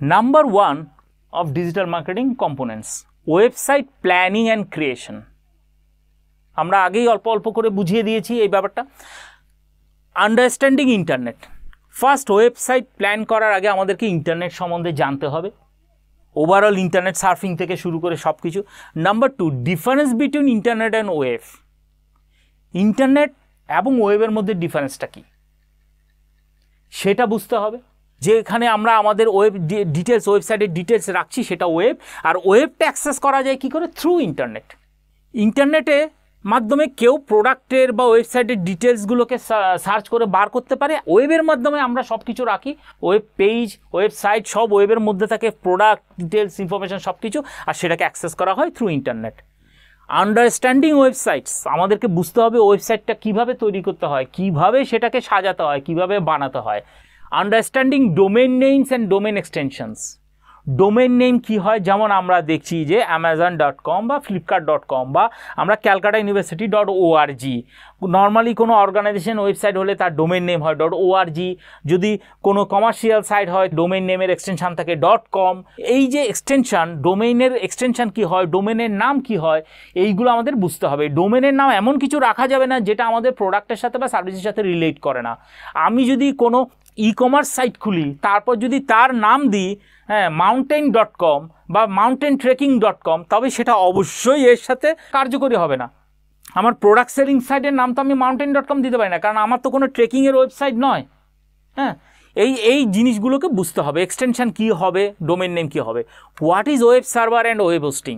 Number 1 of digital marketing components, website planning and creation. আমরা আগেই অল্প অল্প করে বুঝিয়ে দিয়েছি এই ব্যাপারটা। Understanding internet. First, website plan করার আগে আমাদেরকে ইন্টারনেট সম্বন্ধে জানতে হবে, ওভারঅল ইন্টারনেট সার্ফিং থেকে শুরু করে সব কিছু। Number 2, difference between internet and web. Internet এবং ওয়েবের মধ্যে ডিফারেন্সটা কী সেটা বুঝতে হবে। যেখানে আমরা আমাদের ওয়েব ডিটেলস, ওয়েবসাইটের ডিটেলস রাখছি সেটা ওয়েব, আর ওয়েবটা অ্যাক্সেস করা যায় কী করে? Through internet. ইন্টারনেটে মাধ্যমে কেউ প্রোডাক্টের বা ওয়েবসাইটের ডিটেলসগুলোকে সার্চ করে বার করতে পারে। ওয়েবের মাধ্যমে আমরা সব কিছু রাখি, ওয়েব পেজ, ওয়েবসাইট সব ওয়েবের মধ্যে থাকে, প্রোডাক্ট ডিটেলস, ইনফরমেশন সব কিছু, আর সেটাকে অ্যাক্সেস করা হয় থ্রু ইন্টারনেট। আন্ডারস্ট্যান্ডিং ওয়েবসাইটস, আমাদেরকে বুঝতে হবে ওয়েবসাইটটা কীভাবে তৈরি করতে হয়, কীভাবে সেটাকে সাজাতে হয়, কীভাবে বানাতে হয়। Understanding domain names and domain extensions. Domain name কী হয়, যেমন আমরা দেখছি যে amazon.com বা flipkart.com বা আমরা ক্যালকাটা ইউনিভার্সিটি .org। নর্মালি কোনো অর্গানাইজেশন ওয়েবসাইট হলে তার ডোমেন নেম হয় .org। যদি কোনো কমার্শিয়াল সাইট হয় ডোমেন নেমের এক্সটেনশান থাকে .com। এই যে এক্সটেনশান, ডোমেইনের এক্সটেনশান কী হয়, ডোমেনের নাম কী হয়, এইগুলো আমাদের বুঝতে হবে। ডোমেনের নাম এমন কিছু রাখা যাবে না যেটা আমাদের প্রোডাক্টের সাথে বা সার্ভিসের সাথে রিলেট করে না। আমি যদি কোনো ই-কমার্স সাইট খুলি, তারপর যদি তার নাম দিই mountain.com বা mountaintrekking.com, তবে সেটা অবশ্যই এর সাথে কার্যকরী হবে না। আমার প্রোডাক্ট সেলিং সাইটের নাম তো আমি mountain.com দিতে পারি না, কারণ আমার তো কোনো ট্রেকিংয়ের ওয়েবসাইট নয়। এই জিনিসগুলোকে বুঝতে হবে। এক্সটেনশন কী হবে, ডোমেন নেম কী হবে। What is web server and web hosting.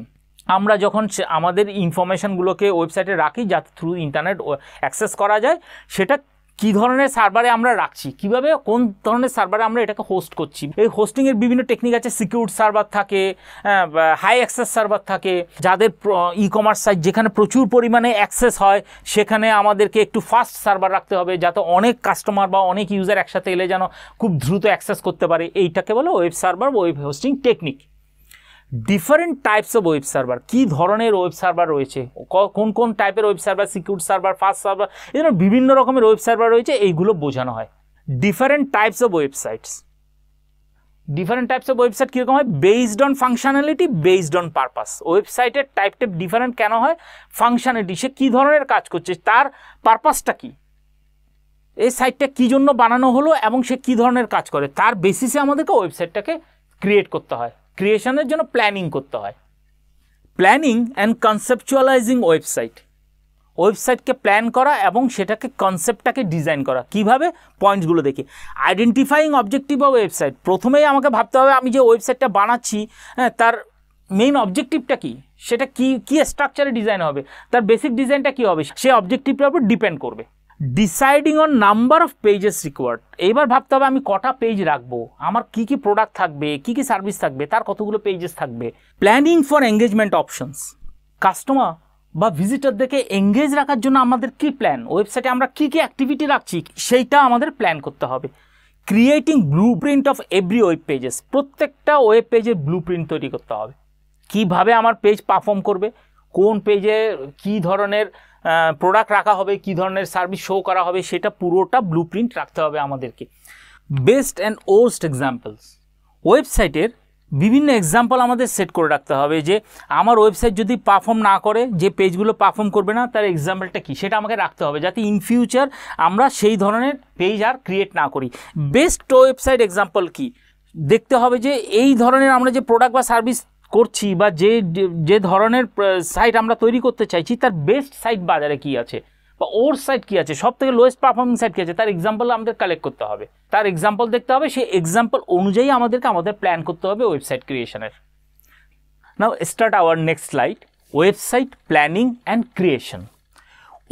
আমরা যখন আমাদের ইনফরমেশানগুলোকে ওয়েবসাইটে রাখি যাতে থ্রু ইন্টারনেট অ্যাক্সেস করা যায়, সেটা কী ধরনের সার্ভারে আমরা রাখছি, কীভাবে কোন ধরনের সার্ভারে আমরা এটাকে হোস্ট করছি। এই হোস্টিংয়ের বিভিন্ন টেকনিক আছে। সিকিউর সার্ভার থাকে, হাই অ্যাক্সেস সার্ভার থাকে। যাদের ই-কমার্স সাইট যেখানে প্রচুর পরিমাণে অ্যাক্সেস হয়, সেখানে আমাদেরকে একটু ফাস্ট সার্ভার রাখতে হবে, যাতে অনেক কাস্টমার বা অনেক ইউজার একসাথে এলে যেন খুব দ্রুত অ্যাক্সেস করতে পারে। এইটাকে বলে web server, web hosting technique. Different types of web server, কী ধরনের ওয়েব সার্ভার রয়েছে, কোন কোন টাইপের web server, secure server, fast server, এই জন্য বিভিন্ন রকমের ওয়েব সার্ভার রয়েছে, এইগুলো বোঝানো হয়। Different types of websites. Different types of website কীরকম হয়? Based on functionality, based on purpose. ওয়েবসাইটের টাইপটা ডিফারেন্ট কেন হয়? ফাংশনালিটি, সে কী ধরনের কাজ করছে, তার পারপাসটা কী, এই সাইটটা কী জন্য বানানো হলো এবং সে কী ধরনের কাজ করে, তার বেসিসে আমাদেরকে ওয়েবসাইটটাকে ক্রিয়েট করতে হয়। ক্রিয়েশনের জন্য প্ল্যানিং করতে হয়। Planning and conceptualizing website. ওয়েবসাইটকে প্ল্যান করা এবং সেটাকে কনসেপ্টটাকে ডিজাইন করা। কিভাবে? পয়েন্টসগুলো দেখি। Identifying objective of website. প্রথমেই আমাকে ভাবতে হবে আমি যে ওয়েবসাইটটা বানাচ্ছি, তার মেইন অবজেক্টিভটা কী, সেটা কী স্ট্রাকচারে ডিজাইন হবে, তার বেসিক ডিজাইনটা কী হবে, সে অবজেক্টিভটার উপর ডিপেন্ড করবে। Deciding on number of pages required. এইবার ভাবতে হবে আমি কটা পেজ রাখবো, আমার কী কী প্রোডাক্ট থাকবে, কী কী সার্ভিস থাকবে, তার কতগুলো পেজেস থাকবে। Planning for engagement options. Customer বা ভিজিটরদেরকে এঙ্গেজ রাখার জন্য আমাদের কী প্ল্যান, ওয়েবসাইটে আমরা কী কী অ্যাক্টিভিটি রাখছি সেইটা আমাদের প্ল্যান করতে হবে। Creating blue print of every web pages. প্রত্যেকটা ওয়েব পেজের ব্লু প্রিন্ট তৈরি করতে হবে। কীভাবে আমার পেজ পারফর্ম করবে, কোন পেজে কী ধরনের প্রোডাক্ট রাখা হবে, কী ধরনের সার্ভিস শো করা হবে, সেটা পুরোটা ব্লু প্রিন্ট রাখতে হবে আমাদেরকে। Best and worst examples. ওয়েবসাইটের বিভিন্ন এক্সাম্পল আমাদের সেট করে রাখতে হবে যে আমার ওয়েবসাইট যদি পারফর্ম না করে, যে পেজগুলো পারফর্ম করবে না, তার এক্সাম্পলটা কী সেটা আমাকে রাখতে হবে, যাতে ইন ফিউচার আমরা সেই ধরনের পেজ আর ক্রিয়েট না করি। বেস্ট ওয়েবসাইট এক্সাম্পল কী দেখতে হবে, যে এই ধরনের আমরা যে প্রোডাক্ট বা সার্ভিস করছি বা যে ধরনের সাইট আমরা তৈরি করতে চাইছি, তার বেস্ট সাইট বাজারে কী আছে বা ওর সাইট কী আছে, সব থেকে লোয়েস্ট পারফর্মিং সাইট কী আছে, তার এক্সাম্পল আমাদের কালেক্ট করতে হবে, তার এক্সাম্পল দেখতে হবে, সেই এক্সাম্পল অনুযায়ী আমাদের প্ল্যান করতে হবে ওয়েবসাইট ক্রিয়েশনের। Now start our next slide, website planning and creation.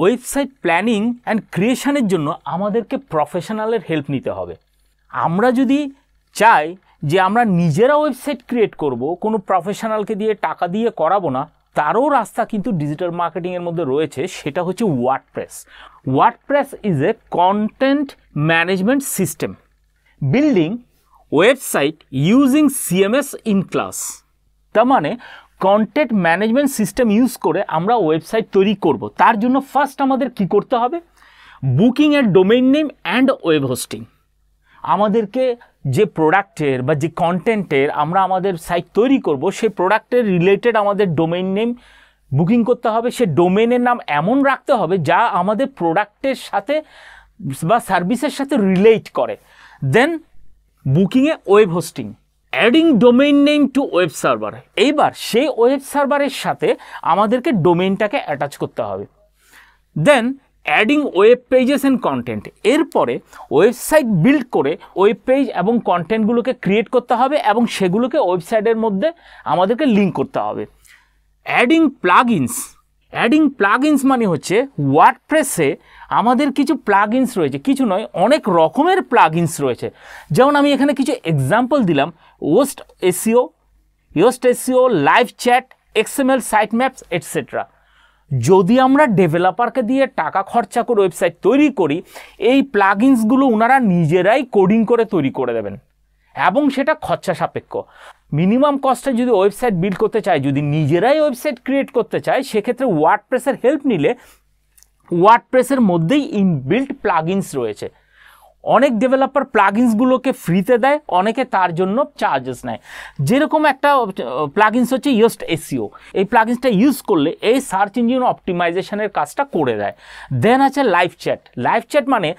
ওয়েবসাইট প্ল্যানিং অ্যান্ড ক্রিয়েশনের জন্য আমাদেরকে প্রফেশনালের হেল্প নিতে হবে। আমরা যদি চাই যে আমরা নিজেরা ওয়েবসাইট ক্রিয়েট করব, কোনো প্রফেশনালকে দিয়ে টাকা দিয়ে করাবো না, তারও রাস্তা কিন্তু ডিজিটাল মার্কেটিংয়ের মধ্যে রয়েছে, সেটা হচ্ছে WordPress. WordPress is a content management system building website using CMS in class. তার মানে কন্টেন্ট ম্যানেজমেন্ট সিস্টেম ইউজ করে আমরা ওয়েবসাইট তৈরি করব। তার জন্য ফার্স্ট আমাদের কি করতে হবে? বুকিং এর domain name and web hosting. আমাদেরকে যে প্রোডাক্টের বা যে কন্টেন্টের আমরা আমাদের সাইট তৈরি করব, সেই প্রোডাক্টের রিলেটেড আমাদের ডোমেইন নেম বুকিং করতে হবে। সে ডোমেইনের নাম এমন রাখতে হবে যা আমাদের প্রোডাক্টের সাথে বা সার্ভিসের সাথে রিলেট করে। দেন বুকিংয়ে web hosting, adding domain name to web server. এইবার সেই ওয়েব সার্ভারের সাথে আমাদেরকে ডোমেইনটাকে অ্যাটাচ করতে হবে। Then adding web pages and content, এরপরে ওয়েবসাইট বিল্ড করে ওয়েব পেজ এবং কন্টেন্টগুলোকে ক্রিয়েট করতে হবে এবং সেগুলোকে ওয়েবসাইটের মধ্যে আমাদেরকে লিঙ্ক করতে হবে। অ্যাডিং প্লাগইনস, অ্যাডিং প্লাগইনস মানে হচ্ছে ওয়ার্ডপ্রেসে আমাদের কিছু প্লাগইনস রয়েছে, কিছু নয় অনেক রকমের প্লাগইনস রয়েছে। যেমন আমি এখানে কিছু এক্সাম্পল দিলাম, west SEO, live chat, XML site maps etcetera. যদি আমরা ডেভেলপারকে দিয়ে টাকা খরচা করে ওয়েবসাইট তৈরি করি, এই প্লাগইনসগুলো ওনারা নিজেরাই কোডিং করে তৈরি করে দেবেন এবং সেটা খরচা সাপেক্ষ। মিনিমাম কস্টে যদি ওয়েবসাইট বিল্ড করতে চায়, যদি নিজেরাই ওয়েবসাইট ক্রিয়েট করতে চায়, সেক্ষেত্রে ওয়ার্ডপ্রেসের হেল্প নিলে ওয়ার্ডপ্রেসের মধ্যেই ইনবিল্ট প্লাগইনস রয়েছে। অনেক ডেভেলপার প্লাগইনসগুলোকে ফ্রিতে দেয়, অনেকে তার জন্য চার্জেস নেয়। যেরকম একটা প্লাগইনস হচ্ছে ইয়োস্ট এসইও, এই প্লাগইনসটা ইউজ করলে এই সার্চ ইঞ্জিন অপটিমাইজেশনের কাজটা করে দেয়। দেন আছে লাইভ চ্যাট। লাইভ চ্যাট মানে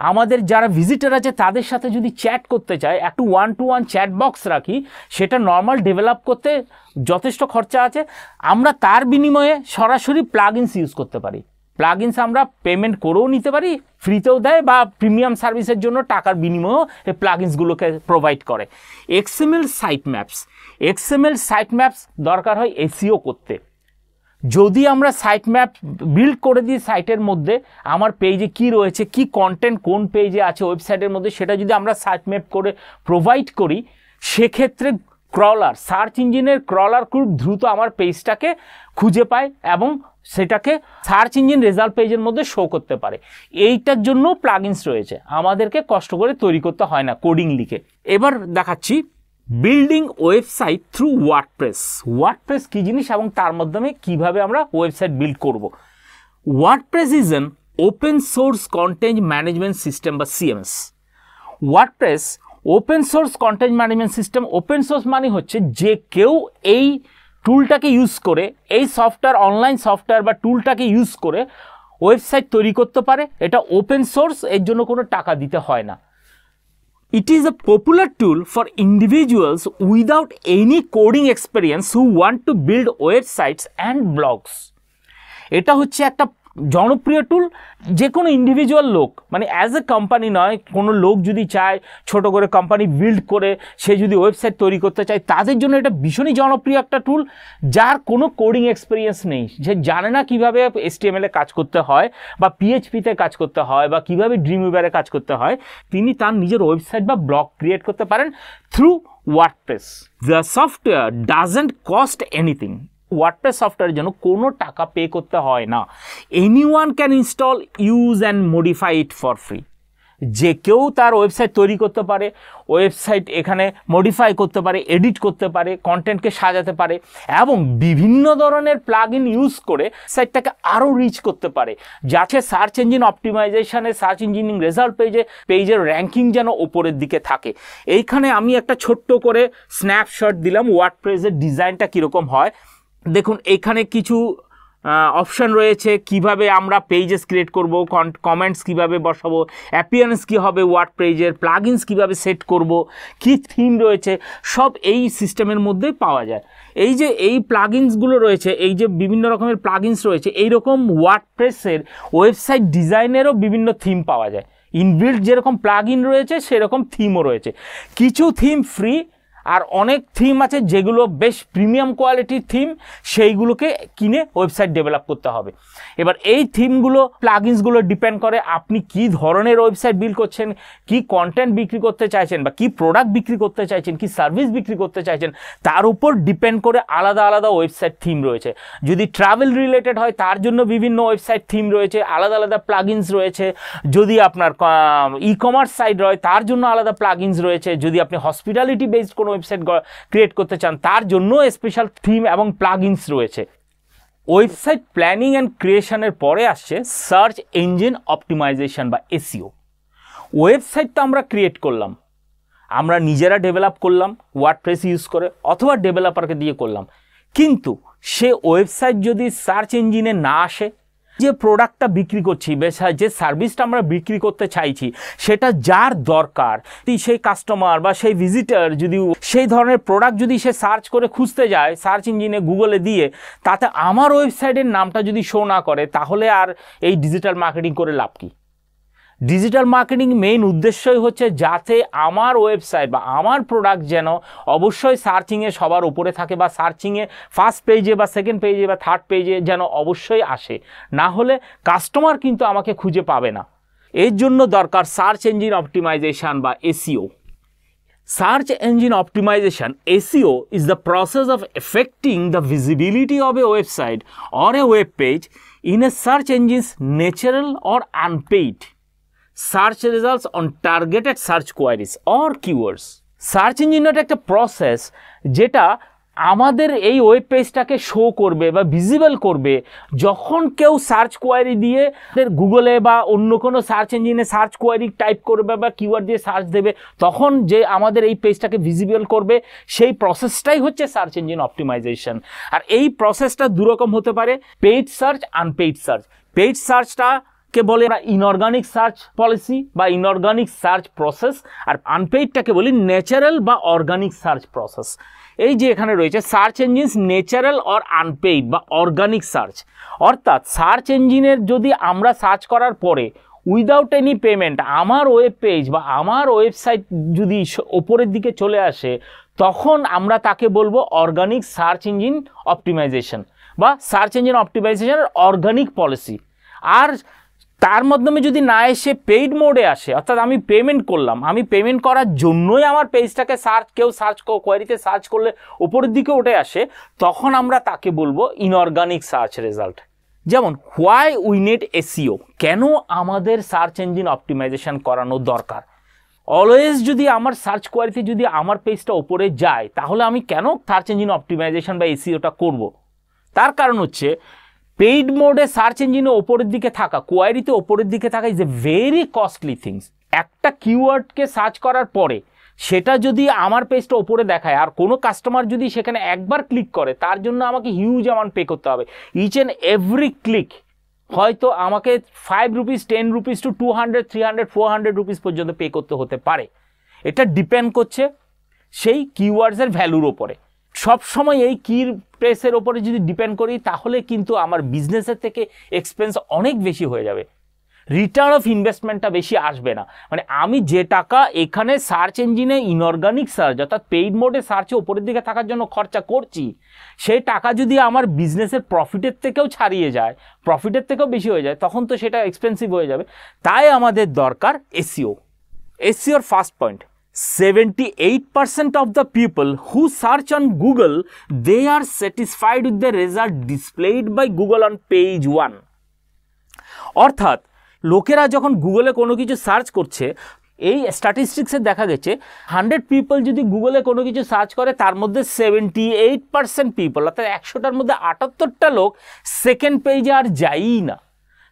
আমাদের যারা ভিজিটার আছে তাদের সাথে যদি চ্যাট করতে চায়, একটু 1-to-1 চ্যাট বক্স রাখি, সেটা নর্মাল ডেভেলপ করতে যথেষ্ট খরচা আছে, আমরা তার বিনিময়ে সরাসরি প্লাগইনস ইউজ করতে পারি। প্লাগইনস আমরা পেমেন্ট করেও নিতে পারি, ফ্রিতেও দেয় বা প্রিমিয়াম সার্ভিসের জন্য টাকার বিনিময়েও এই প্লাগইনসগুলোকে প্রোভাইড করে। এক্সএমএল সাইট ম্যাপস দরকার হয় এসইও করতে। যদি আমরা সাইট ম্যাপ বিল্ড করে দিই সাইটের মধ্যে, আমার পেজে কি রয়েছে, কি কন্টেন্ট কোন পেজে আছে ওয়েবসাইটের মধ্যে, সেটা যদি আমরা সাইট ম্যাপ করে প্রোভাইড করি, সেক্ষেত্রে সার্চ ইঞ্জিনের ক্রলার খুব দ্রুত আমার পেজটাকে খুঁজে পায় এবং সেটাকে সার্চ ইঞ্জিন রেজাল্ট পেজের মধ্যে শো করতে পারে। এইটার জন্য প্লাগইনস রয়েছে, আমাদেরকে কষ্ট করে তৈরি করতে হয় না কোডিং লিখে। এবার দেখাচ্ছি বিল্ডিং ওয়েবসাইট থ্রু ওয়ার্ডপ্রেস কী জিনিস এবং তার মাধ্যমে কিভাবে আমরা ওয়েবসাইট বিল্ড করব। WordPress is an open source content management system বা CMS. WordPress open source content management system. Open source মানে হচ্ছে যে কেউ এই টুলটাকে ইউজ করে, এই সফটওয়্যার, অনলাইন সফটওয়্যার বা টুলটাকে ইউজ করে ওয়েবসাইট তৈরি করতে পারে। এটা ওপেন সোর্স, এর জন্য কোনো টাকা দিতে হয় না। It is a popular tool for individuals without any coding experience who want to build websites and blogs. এটা হচ্ছে একটা জনপ্রিয় টুল, যে কোনো ইন্ডিভিজুয়াল লোক, মানে অ্যাজ এ কোম্পানি নয়, কোনো লোক যদি চায় ছোট করে কোম্পানি বিল্ড করে সে যদি ওয়েবসাইট তৈরি করতে চায়, তাদের জন্য এটা ভীষণই জনপ্রিয় একটা টুল। যার কোনো কোডিং এক্সপিরিয়েন্স নেই, সে জানে না কিভাবে HTML এ কাজ করতে হয় বা PHP-তে কাজ করতে হয় বা কিভাবে ড্রিমউইভারে কাজ করতে হয়, তিনি তার নিজের ওয়েবসাইট বা ব্লগ ক্রিয়েট করতে পারেন through WordPress. The software doesn't cost anything. WordPress সফটওয়্যারের জন্য কোনো টাকা পে করতে হয় না। Anyone can install, use and modify it for free. যে কেউ তার ওয়েবসাইট তৈরি করতে পারে, ওয়েবসাইট এখানে মডিফাই করতে পারে, এডিট করতে পারে, কন্টেন্টকে সাজাতে পারে এবং বিভিন্ন ধরনের প্লাগইন ইউজ করে সাইটটাকে আরও রিচ করতে পারে, যাতে সার্চ ইঞ্জিন অপটিমাইজেশনে, সার্চ ইঞ্জিনিং রেজাল্ট পেজের র্যাঙ্কিং যেন ওপরের দিকে থাকে। এইখানে আমি একটা ছোট্ট করে স্ন্যাপশট দিলাম ওয়ার্ডপ্রেসের ডিজাইনটা কীরকম হয়। দেখুন এখানে কিছু অপশান রয়েছে, কিভাবে আমরা পেজেস ক্রিয়েট করব, কমেন্টস কিভাবে বসাবো, অ্যাপিয়ারেন্স কী হবে ওয়ার্ড পেজের, প্লাগইনস কিভাবে সেট করব, কি থিম রয়েছে, সব এই সিস্টেমের মধ্যেই পাওয়া যায়। এই যে এই প্লাগইনসগুলো রয়েছে, এই যে বিভিন্ন রকমের প্লাগইনস রয়েছে, এইরকম ওয়ার্ডপ্রেসের ওয়েবসাইট ডিজাইনেরও বিভিন্ন থিম পাওয়া যায়। ইনবিল্ট যেরকম প্লাগইন রয়েছে সেরকম থিমও রয়েছে। কিছু থিম ফ্রি, আর অনেক থিম আছে যেগুলো বেশ প্রিমিয়াম কোয়ালিটির থিম, সেইগুলোকে কিনে ওয়েবসাইট ডেভেলপ করতে হবে। এবার এই থিমগুলো, প্লাগইনসগুলো ডিপেন্ড করে আপনি কি ধরনের ওয়েবসাইট বিল্ড করছেন, কি কন্টেন্ট বিক্রি করতে চাইছেন বা কি প্রোডাক্ট বিক্রি করতে চাইছেন, কি সার্ভিস বিক্রি করতে চাইছেন, তার উপর ডিপেন্ড করে আলাদা আলাদা ওয়েবসাইট থিম রয়েছে। যদি ট্রাভেল রিলেটেড হয় তার জন্য বিভিন্ন ওয়েবসাইট থিম রয়েছে, আলাদা আলাদা প্লাগইনস রয়েছে। যদি আপনার ই কমার্স সাইট হয় তার জন্য আলাদা প্লাগইনস রয়েছে। যদি আপনি হসপিটালিটি বেসড কোনো ওয়েবসাইট ক্রিয়েট করতে চান তার জন্য স্পেশাল থিম এবং প্লাগইনস রয়েছে। ওয়েবসাইট প্ল্যানিং অ্যান্ড ক্রিয়েশনের পরে আসছে সার্চ ইঞ্জিন অপটিমাইজেশন বা এসইও। ওয়েবসাইট তো আমরা ক্রিয়েট করলাম, আমরা নিজেরা ডেভেলপ করলাম ওয়ার্ডপ্রেস ইউজ করে অথবা ডেভেলপারকে দিয়ে করলাম, কিন্তু সে ওয়েবসাইট যদি সার্চ ইঞ্জিনে না আসে, যে প্রোডাক্টটা বিক্রি করছি যে সার্ভিসটা আমরা বিক্রি করতে চাইছি সেটা যার দরকার, সেই কাস্টমার বা সেই ভিজিটার যদি সেই ধরনের প্রোডাক্ট যদি সে সার্চ করে খুঁজতে যায় সার্চ ইঞ্জিনে গুগলে দিয়ে, তাতে আমার ওয়েবসাইটের নামটা যদি শো না করে, তাহলে আর এই ডিজিটাল মার্কেটিং করে লাভ কি? ডিজিটাল মার্কেটিং মেইন উদ্দেশ্যই হচ্ছে যাতে আমার ওয়েবসাইট বা আমার প্রোডাক্ট যেন অবশ্যই সার্চিংয়ে সবার উপরে থাকে, বা সার্চিংয়ে ফার্স্ট পেজে বা সেকেন্ড পেজে বা থার্ড পেজে যেন অবশ্যই আসে, না হলে কাস্টমার কিন্তু আমাকে খুঁজে পাবে না। এর জন্য দরকার সার্চ ইঞ্জিন অপটিমাইজেশন বা SEO. Search engine optimization, SEO, is the process of affecting the visibility of a website or a web page in a search engine's natural or unpaid search results on targeted search queries or keywords. Search ইঞ্জিনের একটা process যেটা আমাদের এই web পেজটাকে show করবে বা visible করবে যখন কেউ সার্চ কোয়ারি দিয়ে গুগলে বা অন্য কোনো সার্চ ইঞ্জিনে সার্চ কোয়ারি টাইপ করবে বা কিওয়ার্ড দিয়ে সার্চ দেবে, তখন যে আমাদের এই পেজটাকে ভিজিবল করবে সেই প্রসেসটাই হচ্ছে সার্চ ইঞ্জিন অপটিমাইজেশন। আর এই প্রসেসটা দুরকম হতে পারে, paid search, unpaid search. Paid সার্চটা কে বলে ইনঅর্গানিক সার্চ পলিসি বা ইনঅর্গানিক সার্চ প্রসেস, আর আনপেইডটাকে বলি ন্যাচারাল বা অর্গানিক সার্চ প্রসেস। এই যে এখানে রয়েছে search engines natural or unpaid বা অর্গানিক সার্চ, অর্থাৎ সার্চ ইঞ্জিনের যদি আমরা সার্চ করার পরে উইদাউট এনি পেমেন্ট আমার ওয়েব পেজ বা আমার ওয়েবসাইট যদি ওপরের দিকে চলে আসে, তখন আমরা তাকে বলবো অর্গানিক সার্চ ইঞ্জিন অপটিমাইজেশন বা সার্চ ইঞ্জিন অপটিমাইজেশনের অর্গানিক পলিসি। আর তার মাধ্যমে যদি না এসে পেইড মোডে আসে, অর্থাৎ আমি পেমেন্ট করলাম, আমি পেমেন্ট করার জন্যই আমার পেজটাকে কেউ সার্চ কোয়ারিতে সার্চ করলে উপরের দিকে উঠে আসে, তখন আমরা তাকে বলবো ইনঅর্গানিক সার্চ রেজাল্ট। যেমন হোয়াই উই নিড এসইও, কেন আমাদের সার্চ ইঞ্জিন অপটিমাইজেশন করানো দরকার। অলওয়েজ যদি আমার সার্চ কোয়ারিতে যদি আমার পেজটা উপরে যায়, তাহলে আমি কেন সার্চ ইঞ্জিন অপটিমাইজেশন বা এসইওটা করব? তার কারণ হচ্ছে পেইড মোডে সার্চ ইঞ্জিনে ওপরের দিকে থাকা, কোয়ারিতে ওপরের দিকে থাকা is a very costly things. একটা কিওয়ার্ডকে সার্চ করার পরে সেটা যদি আমার পেজটা ওপরে দেখায় আর কোনো কাস্টমার যদি সেখানে একবার ক্লিক করে, তার জন্য আমাকে হিউজ অ্যামাউন্ট পে করতে হবে। ইচ অ্যান্ড এভরি ক্লিক হয়তো আমাকে 5 রুপিস, 10 রুপিস টু 200, 300, 400 রুপিস পর্যন্ত পে করতে হতে পারে। এটা ডিপেন্ড করছে সেই কিওয়ার্ডসের ভ্যালুর ওপরে। সব সময় এই কির প্রেসের ওপরে যদি ডিপেন্ড করি, তাহলে কিন্তু আমার বিজনেসের থেকে এক্সপেন্স অনেক বেশি হয়ে যাবে, রিটার্ন অফ ইনভেস্টমেন্টটা বেশি আসবে না। মানে আমি যে টাকা এখানে সার্চ ইঞ্জিনে ইনঅর্গানিক সার্চ অর্থাৎ পেইড মোডে সার্চে ওপরের দিকে থাকার জন্য খরচা করছি, সেই টাকা যদি আমার বিজনেসের প্রফিটের থেকেও ছাড়িয়ে যায়, প্রফিটের থেকেও বেশি হয়ে যায়, তখন তো সেটা এক্সপেন্সিভ হয়ে যাবে। তাই আমাদের দরকার এসইও। এসইওর first point, 78% of the people who search on Google, they are satisfied with the result displayed by Google on page 1. অর্থাৎ লোকেরা যখন গুগলে কোনো কিছু সার্চ করছে, এই স্ট্যাটিস্টিক্সে দেখা গেছে 100 পিপল যদি গুগলে কোনো কিছু সার্চ করে, তার মধ্যে 78% পিপল অর্থাৎ 100টার মধ্যে 78টা লোক সেকেন্ড পেজে আর যায়ই না।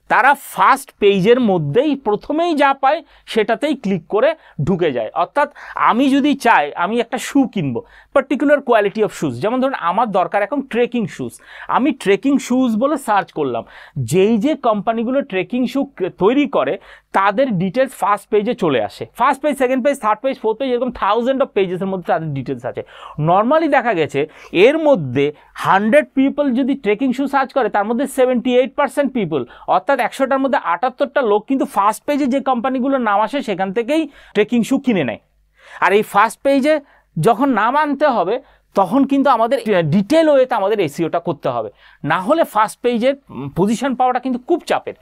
তারা ফার্স্ট পেজের মধ্যেই প্রথমেই যা পায় সেটাতেই ক্লিক করে ঢুকে যায়। অর্থাৎ আমি যদি চাই আমি একটা শু কিনবো, পার্টিকুলার কোয়ালিটি অফ শুজ, যেমন ধরুন আমার দরকার এখন ট্রেকিং শুজ, আমি ট্রেকিং শুজ বলে সার্চ করলাম, যে কোম্পানিগুলো ট্রেকিং শু তৈরি করে তাদের ডিটেলস ফার্স্ট পেজে চলে আসে। First page, second page, third page, fourth page, এরকম থাউজেন্ড অফ পেজেসের মধ্যে তাদের ডিটেলস আছে। নর্মালি দেখা গেছে এর মধ্যে 100 পিপল যদি ট্রেকিং শু সার্চ করে, তার মধ্যে 78% পিপল অর্থাৎ 100টার মধ্যে 78টা লোক কিন্তু ফার্স্ট পেজে যে কোম্পানিগুলোর নাম আসে সেখান থেকেই ট্রেকিং শু কিনে নেয়। আর এই ফার্স্ট পেজে যখন নাম আনতে হবে, তখন কিন্তু আমাদের ডিটেল ওয়েতে আমাদের এসইওটা করতে হবে, না হলে ফার্স্ট পেজের পজিশন পাওয়াটা কিন্তু খুব চাপের।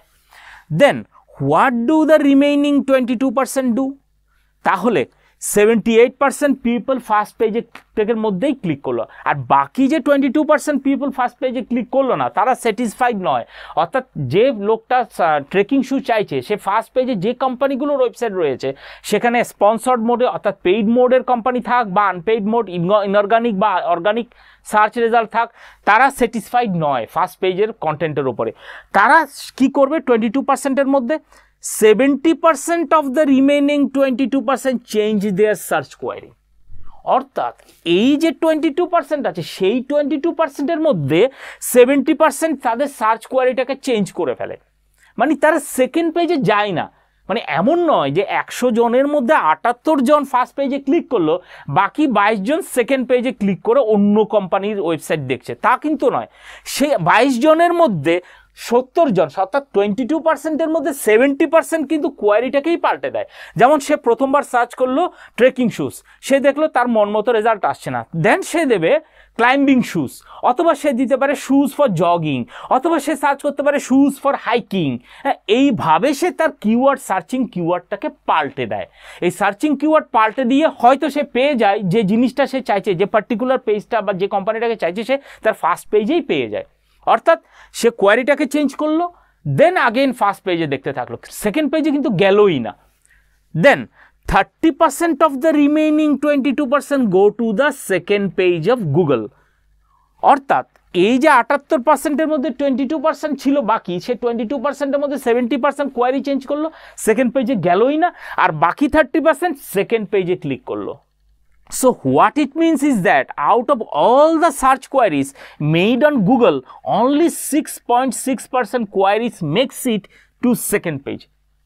Then what do the remaining 22% do? তাহলে 78% পিপল ফার্স্ট পেজের মধ্যেই ক্লিক করলো, আর বাকি যে 22% পিপল ফার্স্ট পেজে ক্লিক করলো না, তারা স্যাটিসফাইড নয়। অর্থাৎ যে লোকটা ট্রেকিং শু চাইছে, সে ফার্স্ট পেজে যে কোম্পানিগুলোর ওয়েবসাইট রয়েছে সেখানে স্পন্সর্ড মোডে অর্থাৎ পেইড মোডের কোম্পানি থাক বা আনপেইড মোড, ইনঅর্গানিক বা অর্গানিক সার্চ রেজাল্ট থাক, তারা স্যাটিসফাইড নয় ফার্স্ট পেজের কন্টেন্টের ওপরে। তারা কি করবে? 22%-এর মধ্যে 70% of the remaining 22% change their search query. অর্থাৎ এই যে 22% আছে সেই 22%-এর মধ্যে 70% তাদের সার্চ কোয়ারিটাকে চেঞ্জ করে ফেলে, মানে তারা সেকেন্ড পেজে যায় না। মানে এমন নয় যে 100 জনের মধ্যে 78 জন ফার্স্ট পেজে ক্লিক করলো, বাকি 22 জন সেকেন্ড পেজে ক্লিক করে অন্য কোম্পানির ওয়েবসাইট দেখছে, তা কিন্তু নয়। সে 22 জনের মধ্যে 70 জন, অর্থাৎ 22%-এর মধ্যে 70% কিন্তু কোয়ারিটাকেই পাল্টে দেয়। যেমন সে প্রথমবার সার্চ করলো ট্রেকিং শুজ, সে দেখলো তার মন মতো রেজাল্ট আসছে না, দেন সে দেবে ক্লাইম্বিং শুজ, অথবা সে দিতে পারে শুজ ফর জগিং, অথবা সে সার্চ করতে পারে শুজ ফর হাইকিং। এইভাবে সে তার কিওয়ার্ড সার্চিং কিওয়ার্ডটাকে পাল্টে দেয়। এই সার্চিং কিওয়ার্ড পাল্টে দিয়ে হয়তো সে পেয়ে যায় যে জিনিসটা সে চাইছে, যে পার্টিকুলার পেজটা বা যে কোম্পানিটাকে চাইছে, সে তার ফার্স্ট পেজেই পেয়ে যায়। অর্থাৎ সে কোয়ারিটাকে চেঞ্জ করলো, দেন আগেন ফার্স্ট পেজে দেখতে থাকলো, সেকেন্ড পেজে কিন্তু গেলই না। দেন 30% of the remaining 22% go to the second page of Google. অর্থাৎ এই যে 78%-এর মধ্যে 22% ছিল বাকি, সে 22%-এর মধ্যে 70% কোয়ারি চেঞ্জ করলো, সেকেন্ড পেজে গেলই না, আর বাকি 30% সেকেন্ড পেজে ক্লিক করলো। So what it means is that out of all the search queries made on Google, only 6.6% queries makes it to second page.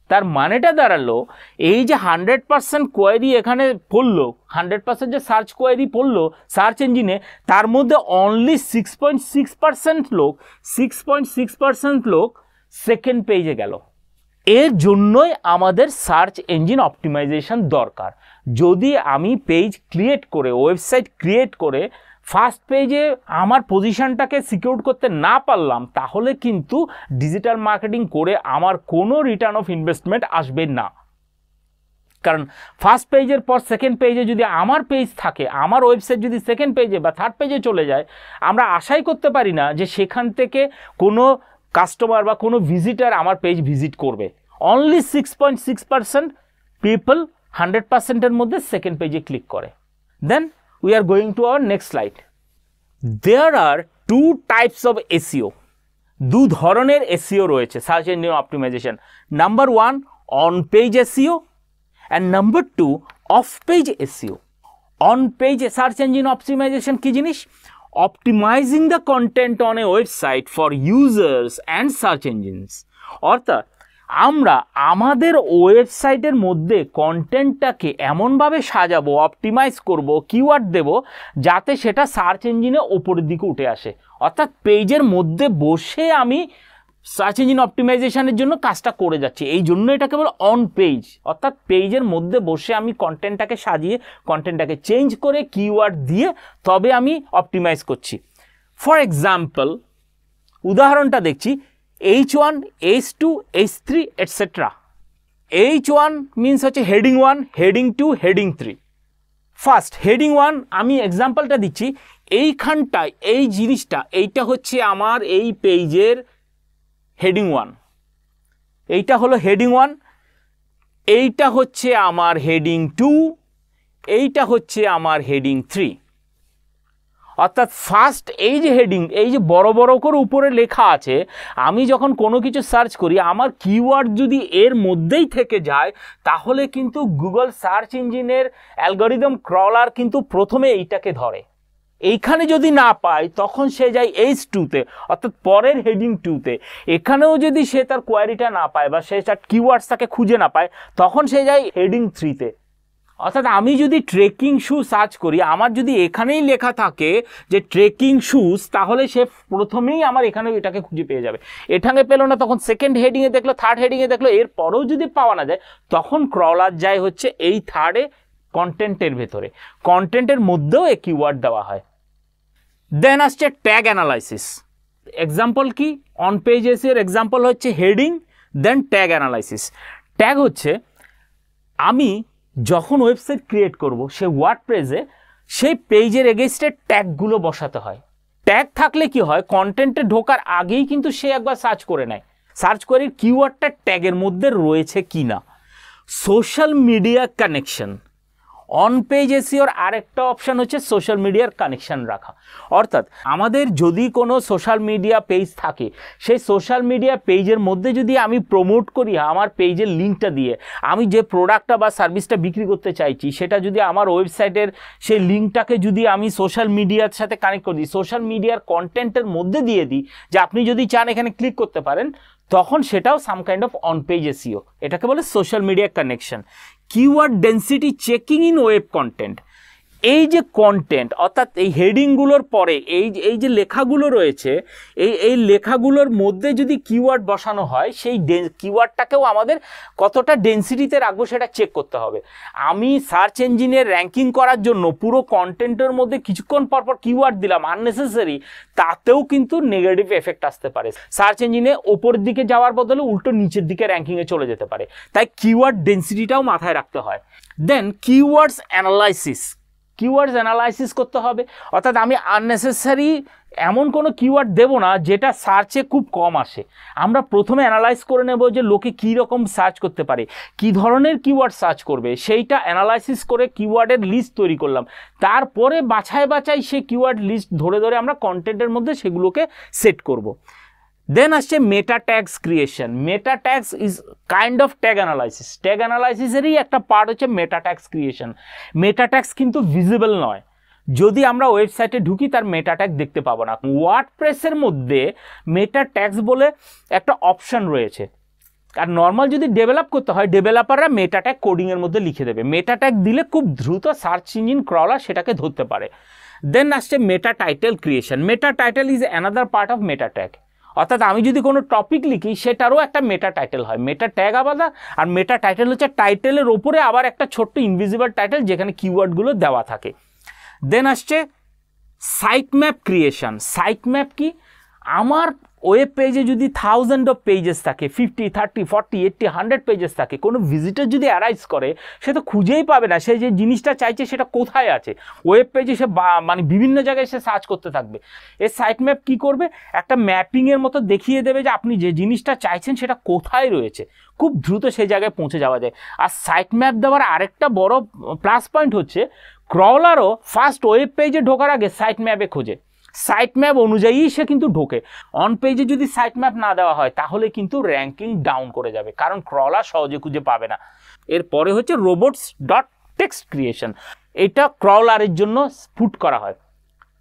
তার মানেটা দাঁড়ালো এই যে 100% কোয়ারি এখানে পড়লো, 100% যে সার্চ কোয়ারি পড়লো সার্চ ইঞ্জিনে, তার মধ্যে অনলি 6.6% লোক সেকেন্ড পেজে গেল। এর জন্যই আমাদের সার্চ ইঞ্জিন অপটিমাইজেশন দরকার। যদি আমি পেজ ক্রিয়েট করে, ওয়েবসাইট ক্রিয়েট করে ফার্স্ট পেজে আমার পজিশনটাকে সিকিউর করতে না পারলাম, তাহলে কিন্তু ডিজিটাল মার্কেটিং করে আমার কোনো রিটার্ন অফ ইনভেস্টমেন্ট আসবে না। কারণ ফার্স্ট পেজের পর সেকেন্ড পেজে যদি আমার পেজ থাকে, আমার ওয়েবসাইট যদি সেকেন্ড পেজে বা থার্ড পেজে চলে যায়, আমরা আশাই করতে পারি না যে সেখান থেকে কোনো কাস্টমার বা কোনো ভিজিটার আমার পেজ ভিজিট করবে। অনলি 6.6% পিপল 100%-এর মধ্যে সেকেন্ড পেজে ক্লিক করে। দেন we are going to our next slide. There are two types of SEO. দু ধরনের SEO রয়েছে search engine optimisation. Number 1 on page SEO and number 2 off page SEO. On page search engine optimisation কি জিনিস? Optimising the content on a website for users and search engines. অর্থাৎ আমরা আমাদের ওয়েবসাইটের মধ্যে কন্টেন্টটাকে এমনভাবে সাজাবো, অপটিমাইজ করব, কিওয়ার্ড দেব, যাতে সেটা সার্চ ইঞ্জিনে ওপরের দিকে উঠে আসে। অর্থাৎ পেজের মধ্যে বসে আমি সার্চ ইঞ্জিন অপটিমাইজেশনের জন্য কাজটা করে যাচ্ছি, এই জন্য এটাকে বলে অন পেজ। অর্থাৎ পেজের মধ্যে বসে আমি কন্টেন্টটাকে সাজিয়ে, কন্টেন্টটাকে চেঞ্জ করে, কিওয়ার্ড দিয়ে তবে আমি অপটিমাইজ করছি। ফর এক্সাম্পল, উদাহরণটা দেখছি, H1, H2, H3 etcetera. H1 means হচ্ছে heading 1, heading 2, heading 3। First heading 1 আমি এক্সাম্পলটা দিচ্ছি, এইখানটায় এই জিনিসটা, এইটা হচ্ছে আমার এই পেজের হেডিং 1, এইটা হলো হেডিং 1, এইটা হচ্ছে আমার হেডিং 2, এইটা হচ্ছে আমার হেডিং 3। অর্থাৎ ফার্স্ট এই যে হেডিং, এই যে বড় বড় করে উপরে লেখা আছে, আমি যখন কোনো কিছু সার্চ করি, আমার কিওয়ার্ড যদি এর মধ্যেই থেকে যায়, তাহলে কিন্তু গুগল সার্চ ইঞ্জিনের অ্যালগরিদম ক্রলার কিন্তু প্রথমে এইটাকে ধরে। এইখানে যদি না পায়, তখন সে যায় H2-তে, অর্থাৎ পরের হেডিং 2-তে। এখানেও যদি সে তার কোয়ারিটা না পায় বা সে তার কিওয়ার্ডসটাকে খুঁজে না পায়, তখন সে যায় হেডিং 3-তে। অর্থাৎ আমি যদি ট্রেকিং শু সার্চ করি, আমার যদি এখানেই লেখা থাকে যে ট্রেকিং শুজ, তাহলে সে প্রথমেই আমার এখানে এটাকে খুঁজে পেয়ে যাবে। এখানে পেলো না, তখন সেকেন্ড হেডিংয়ে দেখলো, থার্ড হেডিংয়ে দেখলো, এরপরেও যদি পাওয়া না যায়, তখন ক্রলার যায় হচ্ছে এই থার্ডে কন্টেন্টের ভেতরে, কন্টেন্টের মধ্যেও এই কিওয়ার্ড দেওয়া হয়। দেন আসছে ট্যাগ অ্যানালাইসিস। এক্সাম্পল কি? অন পেজ এসিওর এক্সাম্পল হচ্ছে হেডিং, দেন ট্যাগ অ্যানালাইসিস। ট্যাগ হচ্ছে আমি যখন ওয়েবসাইট ক্রিয়েট করব, সে ওয়ার্ডপ্রেসে সেই পেজের এগেইনস্টে ট্যাগগুলো বসাতে হয়। ট্যাগ থাকলে কি হয়, কন্টেন্টে ঢোকার আগেই কিন্তু সে একবার সার্চ করে নেয়, সার্চ করে কিওয়ার্ডটা ট্যাগের মধ্যে রয়েছে কি না। Social media connection, on page এসইওর আরেকটা অপশান হচ্ছে সোশ্যাল মিডিয়ার কানেকশান রাখা। অর্থাৎ আমাদের যদি কোনো সোশ্যাল মিডিয়া পেজ থাকে, সেই সোশ্যাল মিডিয়া পেজের মধ্যে যদি আমি প্রমোট করি আমার পেজের লিঙ্কটা দিয়ে, আমি যে প্রোডাক্টটা বা সার্ভিসটা বিক্রি করতে চাইছি সেটা যদি আমার ওয়েবসাইটের সেই লিঙ্কটাকে যদি আমি সোশ্যাল মিডিয়ার সাথে কানেক্ট করে দিই, সোশ্যাল মিডিয়ার কন্টেন্টের মধ্যে দিয়ে দিই যে আপনি যদি চান এখানে ক্লিক করতে পারেন, তখন সেটাও some kind of on page SEO. এটাকে বলে social media connection. Keyword density checking in web content. এই যে কন্টেন্ট অর্থাৎ এই হেডিংগুলোর পরে এই যে লেখাগুলো রয়েছে, এই লেখাগুলোর মধ্যে যদি কিওয়ার্ড বসানো হয়, সেই কিওয়ার্ডটাকেও আমাদের কতটা ডেন্সিটিতে রাখবো সেটা চেক করতে হবে। আমি সার্চ ইঞ্জিনের র্যাঙ্কিং করার জন্য পুরো কন্টেন্টের মধ্যে কিছুক্ষণ পরপর কিওয়ার্ড দিলাম আননেসেসারি, তাতেও কিন্তু নেগেটিভ এফেক্ট আসতে পারে। সার্চ ইঞ্জিনে ওপরের দিকে যাওয়ার বদলে উল্টো নিচের দিকে র্যাঙ্কিংয়ে চলে যেতে পারে। তাই কিওয়ার্ড ডেন্সিটিটাও মাথায় রাখতে হয়। দেন কিওয়ার্ডস অ্যানালাইসিস। কিওয়ার্ডস অ্যানালাইসিস করতে হবে, অর্থাৎ আমি আননেসেসারি এমন কোনো কিওয়ার্ড দেব না যেটা সার্চে খুব কম আসে। আমরা প্রথমে অ্যানালাইজ করে নেব যে লোকে কী রকম সার্চ করতে পারে, কী ধরনের কিওয়ার্ড সার্চ করবে, সেইটা অ্যানালাইসিস করে কিওয়ার্ডের লিস্ট তৈরি করলাম। তারপরে বাছাই সেই কিওয়ার্ড লিস্ট ধরে ধরে আমরা কন্টেন্টের মধ্যে সেগুলোকে সেট করব। দেন আসছে meta tags creation. Meta tags is kind of tag analysis. Tag অ্যানালাইসিসেরই একটা পার্ট হচ্ছে meta tags creation. Meta tags কিন্তু ভিজিবল নয়, যদি আমরা ওয়েবসাইটে ঢুকি তার মেটা ট্যাগ দেখতে পাবো না। ওয়ার্ডপ্রেসের মধ্যে মেটা ট্যাগস বলে একটা অপশান রয়েছে, আর নর্মাল যদি ডেভেলপ করতে হয় ডেভেলপাররা মেটা ট্যাগ কোডিংয়ের মধ্যে লিখে দেবে। মেটা ট্যাগ দিলে খুব দ্রুত সার্চ ইঞ্জিন ক্রলার সেটাকে ধরতে পারে। দেন আসছে meta title creation. Meta title is another part of meta tag. অর্থাৎ আমি যদি কোনো টপিক লিখি সেটারও একটা মেটা টাইটেল হয়। মেটা ট্যাগ আলাদা, আর মেটা টাইটেল হচ্ছে টাইটেলের ওপরে আবার একটা ছোট্ট ইনভিজিবল টাইটেল যেখানে কিওয়ার্ডগুলো দেওয়া থাকে। দেন আসছে site map creation. Site map কি? আমার ওয়েব পেজে যদি 1000 অফ পেজেস থাকে, 50, 30, 40, 80, 100 পেজেস থাকে, কোনো ভিজিটর যদি অ্যারাইজ করে সে তো খুঁজেই পাবে না সে যে জিনিসটা চাইছে সেটা কোথায় আছে। ওয়েব পেজে সে মানে বিভিন্ন জায়গায় সে সার্চ করতে থাকবে। এই সাইট ম্যাপ কী করবে? একটা ম্যাপিংয়ের মতো দেখিয়ে দেবে যে আপনি যে জিনিসটা চাইছেন সেটা কোথায় রয়েছে, খুব দ্রুত সেই জায়গায় পৌঁছে যাওয়া যায়। আর সাইট ম্যাপ দেওয়ার আরেকটা বড় প্লাস পয়েন্ট হচ্ছে ক্রলারও ফার্স্ট ওয়েব পেজে ঢোকার আগে সাইট ম্যাপে খোঁজে, সাইট ম্যাপ অনুযায়ী সে কিন্তু ঢোকে। অন পেজে যদি সাইট ম্যাপ না দেওয়া হয় তাহলে কিন্তু র্যাঙ্কিং ডাউন করে যাবে, কারণ ক্রলার সহজে খুঁজে পাবে না। এরপরে হচ্ছে রোবটস ডট টেক্সট ক্রিয়েশন। এটা ক্রলারের জন্য পুট করা হয়।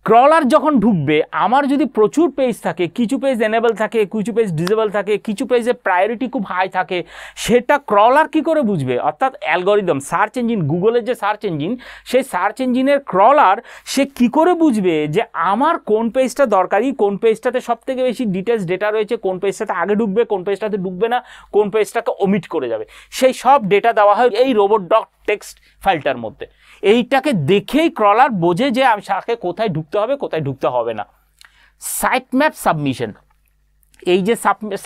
ক্রলার যখন ঢুকবে, আমার যদি প্রচুর পেজ থাকে, কিছু পেজ এনেবল থাকে, কিছু পেজ ডিসেবল থাকে, কিছু পেজে প্রায়োরিটি খুব হাই থাকে, সেটা ক্রলার কি করে বুঝবে? অর্থাৎ অ্যালগরিদম, সার্চ ইঞ্জিন, গুগলের যে সার্চ ইঞ্জিন, সেই সার্চ ইঞ্জিনের ক্রলার সে কি করে বুঝবে যে আমার কোন পেজটা দরকারি, কোন পেজটাতে সবথেকে বেশি ডিটেলস ডেটা রয়েছে, কোন পেজটাতে আগে ঢুকবে, কোন পেজটাতে ঢুকবে না, কোন পেজটাকে ওমিট করে যাবে, সেই সব ডেটা দেওয়া হয় এই রোবট ডট টেক্সট ফাইলটার মধ্যে। এইটাকে দেখেই ক্রলার বোঝে যে আমি তাকে কোথায় ঢুকতে হবে, কোথায় ঢুকতে হবে না। Site map submission. এই যে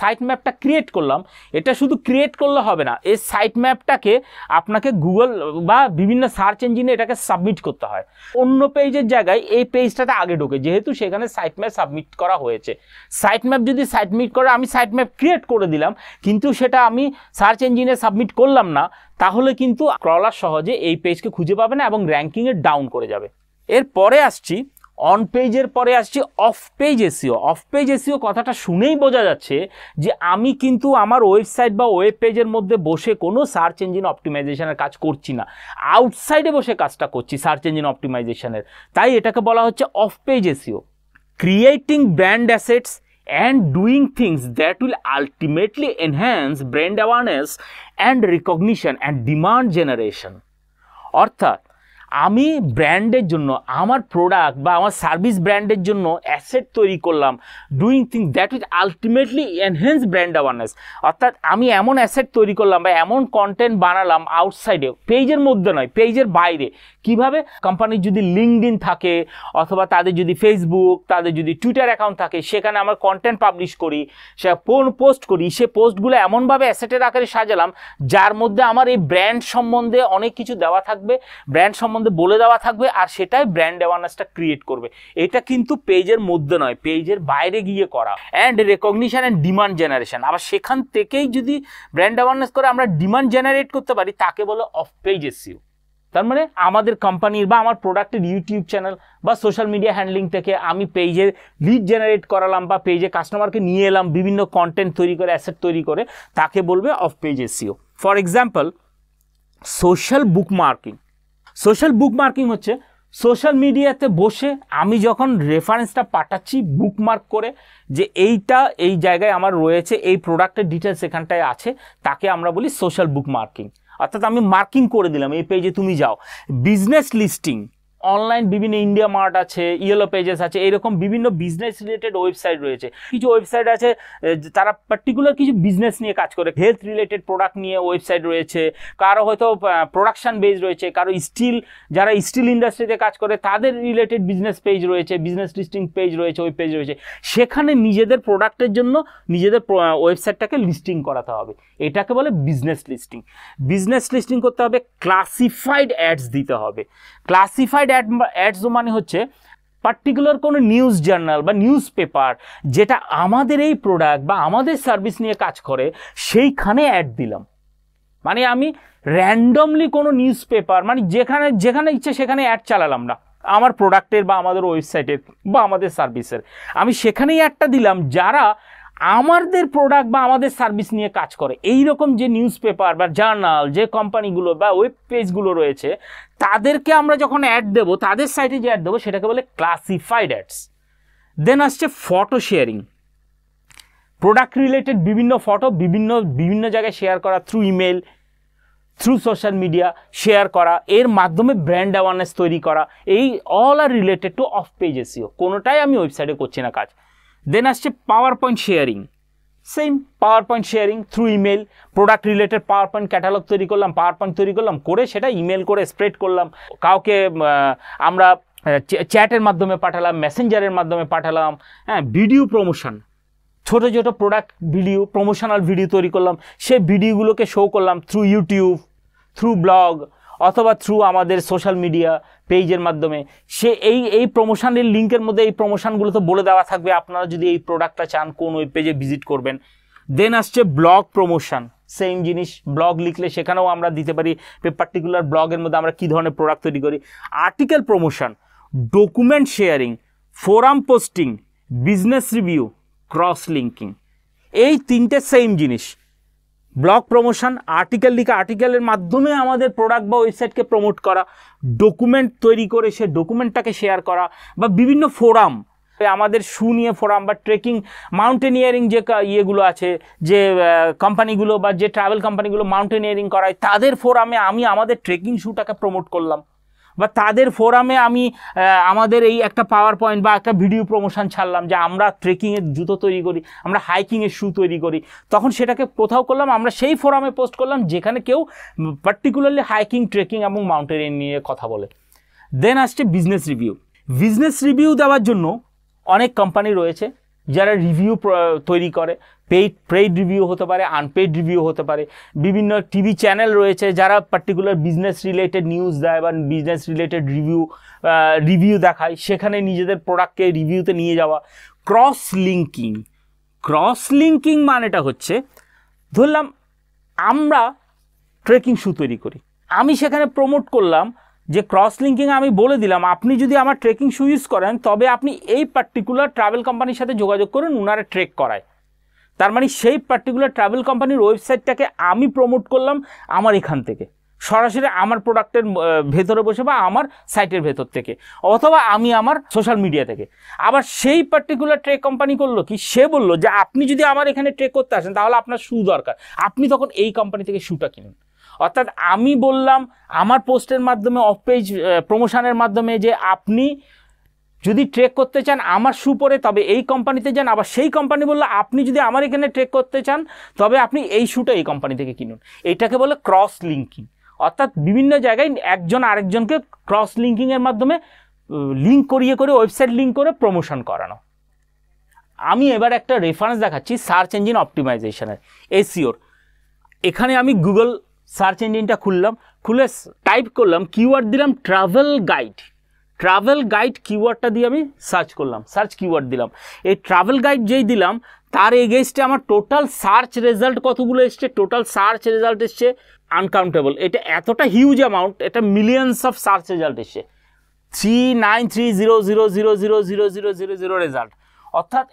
সাইট ম্যাপটা ক্রিয়েট করলাম, এটা শুধু ক্রিয়েট করলে হবে না, এই সাইট ম্যাপটাকে আপনাকে গুগল বা বিভিন্ন সার্চ ইঞ্জিনে এটাকে সাবমিট করতে হয়। অন্য পেজের জায়গায় এই পেজটাতে আগে ঢোকে, যেহেতু সেখানে সাইট ম্যাপ সাবমিট করা হয়েছে। সাইট ম্যাপ যদি সাবমিট করে, আমি সাইট ম্যাপ ক্রিয়েট করে দিলাম কিন্তু সেটা আমি সার্চ ইঞ্জিনে সাবমিট করলাম না, তাহলে কিন্তু ক্রলার সহজে এই পেজকে খুঁজে পাবে না এবং র্যাঙ্কিংয়ে ডাউন করে যাবে। এরপরে আসছি অন পেজের পরে আসছি of page SEO. Of page SEO কথাটা শুনেই বোঝা যাচ্ছে যে আমি কিন্তু আমার ওয়েবসাইট বা ওয়েব পেজের মধ্যে বসে কোনো সার্চ ইঞ্জিন অপটিমাইজেশনের কাজ করছি না, আউটসাইডে বসে কাজটা করছি সার্চ ইঞ্জিন অপটিমাইজেশনের। তাই এটাকে বলা হচ্ছে of page SEO. Creating brand assets and doing things that will ultimately enhance brand awareness and recognition and demand generation. অর্থাৎ আমি ব্র্যান্ডের জন্য, আমার প্রোডাক্ট বা আমার সার্ভিস ব্র্যান্ডের জন্য অ্যাসেট তৈরি করলাম, doing things that will ultimately enhance brand awareness. অর্থাৎ আমি এমন অ্যাসেট তৈরি করলাম বা এমন কন্টেন্ট বানালাম আউটসাইডে, পেজের মধ্যে নয়, পেজের বাইরে। কিভাবে? কোম্পানির যদি লিঙ্কডইন থাকে অথবা তাদের যদি ফেসবুক, তাদের যদি টুইটার অ্যাকাউন্ট থাকে, সেখানে আমার কন্টেন্ট পাবলিশ করি, সে পোস্ট করি, সে পোস্টগুলো এমনভাবে অ্যাসেটের আকারে সাজালাম যার মধ্যে আমার এই ব্র্যান্ড সম্বন্ধে অনেক কিছু দেওয়া থাকবে, ব্র্যান্ড সম্বন্ধে বলে দেওয়া থাকবে, আর সেটাই ব্র্যান্ড অ্যাওয়ারনেসটা ক্রিয়েট করবে। এটা কিন্তু পেজের মধ্যে নয়, পেজের বাইরে গিয়ে করা। And recognition and demand generation, আবার সেখান থেকেই যদি ব্র্যান্ড অ্যাওয়ারনেস করে আমরা ডিমান্ড জেনারেট করতে পারি, তাকে বলে অফ পেজ এসইও। তার মানে আমাদের কোম্পানির বা আমার প্রোডাক্টের ইউটিউব চ্যানেল বা সোশ্যাল মিডিয়া হ্যান্ডলিং থেকে আমি পেজে লিড জেনারেট করালাম বা পেজে কাস্টমারকে নিয়ে এলাম বিভিন্ন কন্টেন্ট তৈরি করে, অ্যাসেট তৈরি করে, তাকে বলবে of page SEO. For example, social bookmarking. Social bookmarking হচ্ছে সোশ্যাল মিডিয়াতে বসে আমি যখন রেফারেন্সটা পাঠাচ্ছি বুকমার্ক করে যে এইটা এই জায়গায় আমার রয়েছে, এই প্রোডাক্টের ডিটেলস এখানটায় আছে, তাকে আমরা বলি সোশ্যাল বুকমার্কিং। অর্থাৎ আমি মার্কিং করে দিলাম এই পেজে তুমি যাও। বিজনেস লিস্টিং, অনলাইন বিভিন্ন ইন্ডিয়া মার্ট আছে, ইয়েলো পেজেস আছে, এরকম বিভিন্ন বিজনেস রিলেটেড ওয়েবসাইট রয়েছে। কিছু ওয়েবসাইট আছে তারা পার্টিকুলার কিছু বিজনেস নিয়ে কাজ করে, হেলথ রিলেটেড প্রোডাক্ট নিয়ে ওয়েবসাইট রয়েছে, কারো হয়তো প্রোডাকশন বেস রয়েছে, কারো স্টিল, যারা স্টিল ইন্ডাস্ট্রিতে কাজ করে তাদের রিলেটেড বিজনেস পেজ রয়েছে, বিজনেস লিস্টিং পেজ রয়েছে, ওই পেজ রয়েছে। সেখানে নিজেদের প্রোডাক্টের জন্য নিজেদের ওয়েবসাইটটাকে লিস্টিং করাতে হবে, এটাকে বলে বিজনেস লিস্টিং। বিজনেস লিস্টিং করতে হবে, ক্লাসিফাইড অ্যাডস দিতে হবে। ক্লাসিফাইড অ্যাডস মানে হচ্ছে পার্টিকুলার কোনো নিউজ জার্নাল বা নিউজ পেপার যেটা আমাদের এই প্রোডাক্ট বা আমাদের সার্ভিস নিয়ে কাজ করে সেইখানে অ্যাড দিলাম। মানে আমি র্যান্ডমলি কোনো নিউজ পেপার, মানে যেখানে যেখানে ইচ্ছে সেখানে অ্যাড চালালাম না আমার প্রোডাক্টের বা আমাদের ওয়েবসাইটের বা আমাদের সার্ভিসের, আমি সেখানেই অ্যাডটা দিলাম যারা আমাদের প্রোডাক্ট বা আমাদের সার্ভিস নিয়ে কাজ করে। এই রকম যে নিউজ পেপার বা জার্নাল, যে কোম্পানিগুলো বা ওয়েব পেজগুলো রয়েছে, তাদেরকে আমরা যখন অ্যাড দেবো, তাদের সাইটে যে অ্যাড দেবো সেটাকে বলে ক্লাসিফাইড অ্যাডস। দেন আসছে ফটো শেয়ারিং। প্রোডাক্ট রিলেটেড বিভিন্ন ফটো বিভিন্ন জায়গায় শেয়ার করা, through email, through social media share করা, এর মাধ্যমে ব্র্যান্ড অ্যাওয়ারনেস তৈরি করা। এই all are related to off page SEO, কোনোটাই আমি ওয়েবসাইটে করছি না কাজ। দেন আসছে power point sharing. Same power point sharing through email, product related power point catalogue তৈরি করলাম, পাওয়ার পয়েন্ট তৈরি করলাম, করে সেটা ইমেল করে স্প্রেড করলাম, কাউকে আমরা চ্যাটের মাধ্যমে পাঠালাম, মেসেঞ্জারের মাধ্যমে পাঠালাম। হ্যাঁ, ভিডিও প্রমোশন, ছোটো ছোটো প্রোডাক্ট ভিডিও, প্রমোশনাল ভিডিও তৈরি করলাম, সেই ভিডিওগুলোকে শো করলাম থ্রু ইউটিউব, থ্রু ব্লগ অথবা থ্রু আমাদের সোশ্যাল মিডিয়া পেজের মাধ্যমে। সে এই প্রমোশনের লিঙ্কের মধ্যে এই প্রমোশনগুলো তো বলে দেওয়া থাকবে, আপনারা যদি এই প্রোডাক্টটা চান কোন ওয়েব পেজে ভিজিট করবেন। দেন আসছে ব্লগ প্রমোশন। সেম জিনিস, ব্লগ লিখলে সেখানেও আমরা দিতে পারি পার্টিকুলার ব্লগের মধ্যে আমরা কী ধরনের প্রোডাক্ট তৈরি করি। Article promotion, document sharing, forum posting, business review, cross linking. এই তিনটে সেম জিনিস। ব্লগ প্রমোশন, আর্টিকেল লিখা, আর্টিকেলের মাধ্যমে আমাদের প্রোডাক্ট বা ওয়েবসাইটকে প্রমোট করা, ডকুমেন্ট তৈরি করে সে ডকুমেন্টটাকে শেয়ার করা, বা বিভিন্ন ফোরাম, আমাদের শু নিয়ে ফোরাম বা ট্রেকিং, মাউন্টেনিয়ারিং যে ইয়েগুলো আছে, যে কোম্পানিগুলো বা যে ট্রাভেল কোম্পানিগুলো মাউন্টেনিয়ারিং করায়, তাদের ফোরামে আমি আমাদের ট্রেকিং শুটাকে প্রমোট করলাম, বা তাদের ফোরামে আমি আমাদের এই একটা পাওয়ার পয়েন্ট বা একটা ভিডিও প্রমোশন ছাড়লাম যে আমরা ট্রেকিংয়ের জুতো তৈরি করি, আমরা হাইকিংয়ের শু তৈরি করি। তখন সেটাকে কোথাও করলাম, আমরা সেই ফোরামে পোস্ট করলাম যেখানে কেউ পার্টিকুলারলি হাইকিং, ট্রেকিং এবং মাউন্টেনিয়ারিং নিয়ে কথা বলে। দেন আসছে বিজনেস রিভিউ। বিজনেস রিভিউ দেওয়ার জন্য অনেক কোম্পানি রয়েছে যারা রিভিউ তৈরি করে। পেইড রিভিউ হতে পারে, আনপেইড রিভিউ হতে পারে। বিভিন্ন টিভি চ্যানেল রয়েছে যারা পার্টিকুলার বিজনেস রিলেটেড নিউজ দেয় বা বিজনেস রিলেটেড রিভিউ দেখায়, সেখানে নিজেদের প্রোডাক্টকে রিভিউতে নিয়ে যাওয়া। Cross linking. ক্রস লিঙ্কিং মানেটা হচ্ছে, ধরলাম আমরা ট্রেকিং শু তৈরি করি, আমি সেখানে প্রমোট করলাম যে ক্রস লিঙ্কিং, আমি বলে দিলাম আপনি যদি আমার ট্রেকিং শু ইউজ করেন তবে আপনি এই পার্টিকুলার ট্রাভেল কোম্পানির সাথে যোগাযোগ করুন, ওনারা ট্রেক করায়। তার মানে সেই পার্টিকুলার ট্রাভেল কোম্পানির ওয়েবসাইটটাকে আমি প্রমোট করলাম আমার এখান থেকে, সরাসরি আমার প্রোডাক্টের ভেতরে বসে বা আমার সাইটের ভেতর থেকে, অথবা আমি আমার সোশ্যাল মিডিয়া থেকে। আবার সেই পার্টিকুলার ট্রেক কোম্পানি করলো কি, সে বললো যে আপনি যদি আমার এখানে ট্রেক করতে আসেন তাহলে আপনার শু দরকার, আপনি তখন এই কোম্পানি থেকে শুটা কিনুন। অর্থাৎ আমি বললাম আমার পোস্টের মাধ্যমে, অফ পেজ প্রমোশনের মাধ্যমে, যে আপনি যদি ট্রেক করতে চান আমার শু পরে তবে এই কোম্পানিতে যান। আবার সেই কোম্পানি বললো আপনি যদি আমার এখানে ট্রেক করতে চান তবে আপনি এই শুটা এই কোম্পানি থেকে কিনুন। এটাকে বলে ক্রস লিঙ্কিং। অর্থাৎ বিভিন্ন জায়গায় একজন আরেকজনকে ক্রস লিঙ্কিংয়ের মাধ্যমে লিঙ্ক করিয়ে করে, ওয়েবসাইট লিঙ্ক করে প্রমোশন করানো। আমি এবার একটা রেফারেন্স দেখাচ্ছি সার্চ ইঞ্জিন অপটিমাইজেশনের, এসইওর। এখানে আমি গুগল সার্চ ইঞ্জিনটা খুললাম, খুলে টাইপ করলাম, কিওয়ার্ড দিলাম ট্রাভেল গাইড। ট্রাভেল গাইড কিওয়ার্ডটা দিয়ে আমি সার্চ করলাম, সার্চ কিওয়ার্ড দিলাম। এই ট্রাভেল গাইড যেই দিলাম তার এগেইনস্টে আমার টোটাল সার্চ রেজাল্ট কতগুলো এসছে, টোটাল সার্চ রেজাল্ট এসছে আনকাউন্টেবল। এটা এতটা হিউজ অ্যামাউন্ট, এটা মিলিয়ন্স অফ সার্চ রেজাল্ট এসছে, 39300000000 রেজাল্ট। অর্থাৎ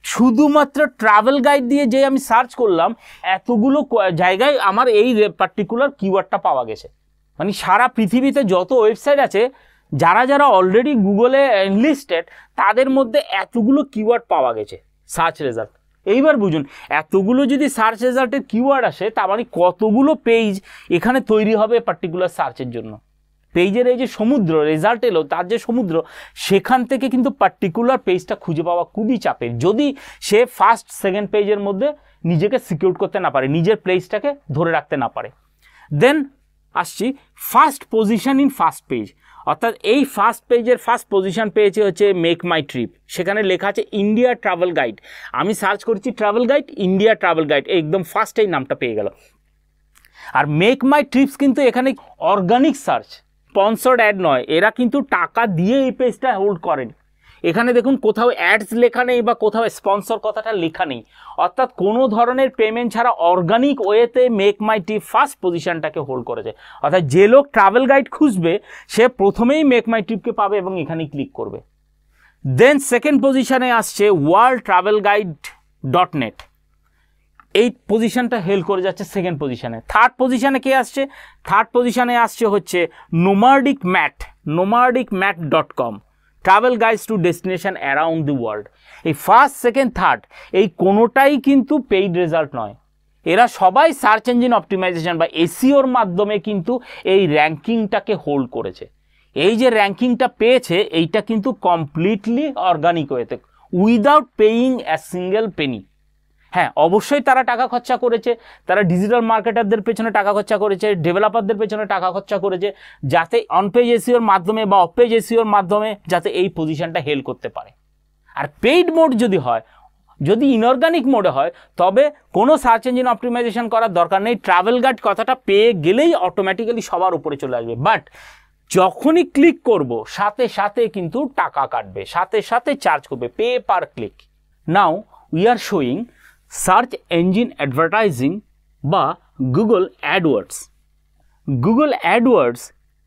শুধুমাত্র ট্রাভেল গাইড দিয়ে যে আমি সার্চ করলাম এতগুলো জায়গায় আমার এই পার্টিকুলার কিওয়ার্ডটা পাওয়া গেছে। মানে সারা পৃথিবীতে যত ওয়েবসাইট আছে যারা যারা অলরেডি গুগলে লিস্টেড তাদের মধ্যে এতগুলো কিওয়ার্ড পাওয়া গেছে সার্চ রেজাল্ট। এইবার বুঝুন এতগুলো যদি সার্চ রেজাল্টের কিওয়ার্ড আসে তার মানে কতগুলো পেজ এখানে তৈরি হবে পার্টিকুলার সার্চের জন্য। পেজের এই যে সমুদ্র রেজাল্ট এলো তার যে সমুদ্র, সেখান থেকে কিন্তু পার্টিকুলার পেজটা খুঁজে পাওয়া খুবই চাপের যদি সে ফার্স্ট সেকেন্ড পেজের মধ্যে নিজেকে সিকিউর করতে না পারে, নিজের প্লেসটাকে ধরে রাখতে না পারে। দেন আসছি first position in first page. অর্থাৎ এই ফার্স্ট পেজের ফার্স্ট পজিশন পেয়েছে হচ্ছে মেক মাই ট্রিপ, সেখানে লেখা আছে ইন্ডিয়া ট্রাভেল গাইড। আমি সার্চ করছি travel guide, India travel guide, একদম ফার্স্টেই নামটা পেয়ে গেল। আর মেক মাই ট্রিপস কিন্তু এখানে অর্গানিক সার্চ, স্পন্সর্ড অ্যাড নয়, এরা কিন্তু টাকা দিয়ে এই পেজটা হোল্ড করেন। এখানে দেখুন কোথাও অ্যাডস লেখা নেই বা কোথাও স্পন্সর কথাটা লেখা নেই, অর্থাৎ কোনো ধরনের পেমেন্ট ছাড়া অর্গানিক ওয়েতে মেক মাই ট্রিপ ফার্স্ট পজিশনটাকে হোল্ড করেছে। অর্থাৎ যে লোক ট্রাভেল গাইড খুঁজবে সে প্রথমেই মেক মাই ট্রিপকে পাবে এবং এখানেই ক্লিক করবে। দেন সেকেন্ড পজিশনে আসছে ওয়ার্ল্ড ট্রাভেল গাইড .net, এই পজিশনটা হেল্ড করে যাচ্ছে সেকেন্ড পজিশনে। থার্ড পজিশনে কে আসছে, থার্ড পজিশনে আসছে হচ্ছে nomadic.mat.com, travel guides to destination around the world. এই ফার্স্ট সেকেন্ড থার্ড এই কোনোটাই কিন্তু পেইড রেজাল্ট নয়, এরা সবাই সার্চ ইঞ্জিন অপটিমাইজেশন বা এসইওর মাধ্যমে কিন্তু এই র্যাঙ্কিংটাকে হোল্ড করেছে। এই যে র্যাঙ্কিংটা পেয়েছে এইটা কিন্তু কমপ্লিটলি অর্গানিক ওয়েতে, উইদাউট পেইং অ্যা সিঙ্গেল পেনি। হ্যাঁ অবশ্যই তারা টাকা খরচা করেছে, তারা ডিজিটাল মার্কেটারদের পেছনে টাকা খরচা করেছে, ডেভেলপারদের পেছনে টাকা খরচা করেছে, যাতে অনপেজ এসইওর মাধ্যমে বা অফপেজ এসইওর মাধ্যমে যাতে এই পজিশনটা হেল্ড করতে পারে। আর পেইড মোড যদি হয়, যদি ইনঅর্গানিক মোডে হয় তবে কোনো সার্চ ইঞ্জিন অপটিমাইজেশন করার দরকার নেই, ট্রাভেল গাইড কথাটা পেয়ে গেলেই অটোমেটিক্যালি সবার উপরে চলে আসবে। বাট যখনই ক্লিক করব সাথে সাথে কিন্তু টাকা কাটবে, সাথে সাথে চার্জ করবে, pay per click. Now we are showing search engine advertising বা Google AdWords. Google AdWords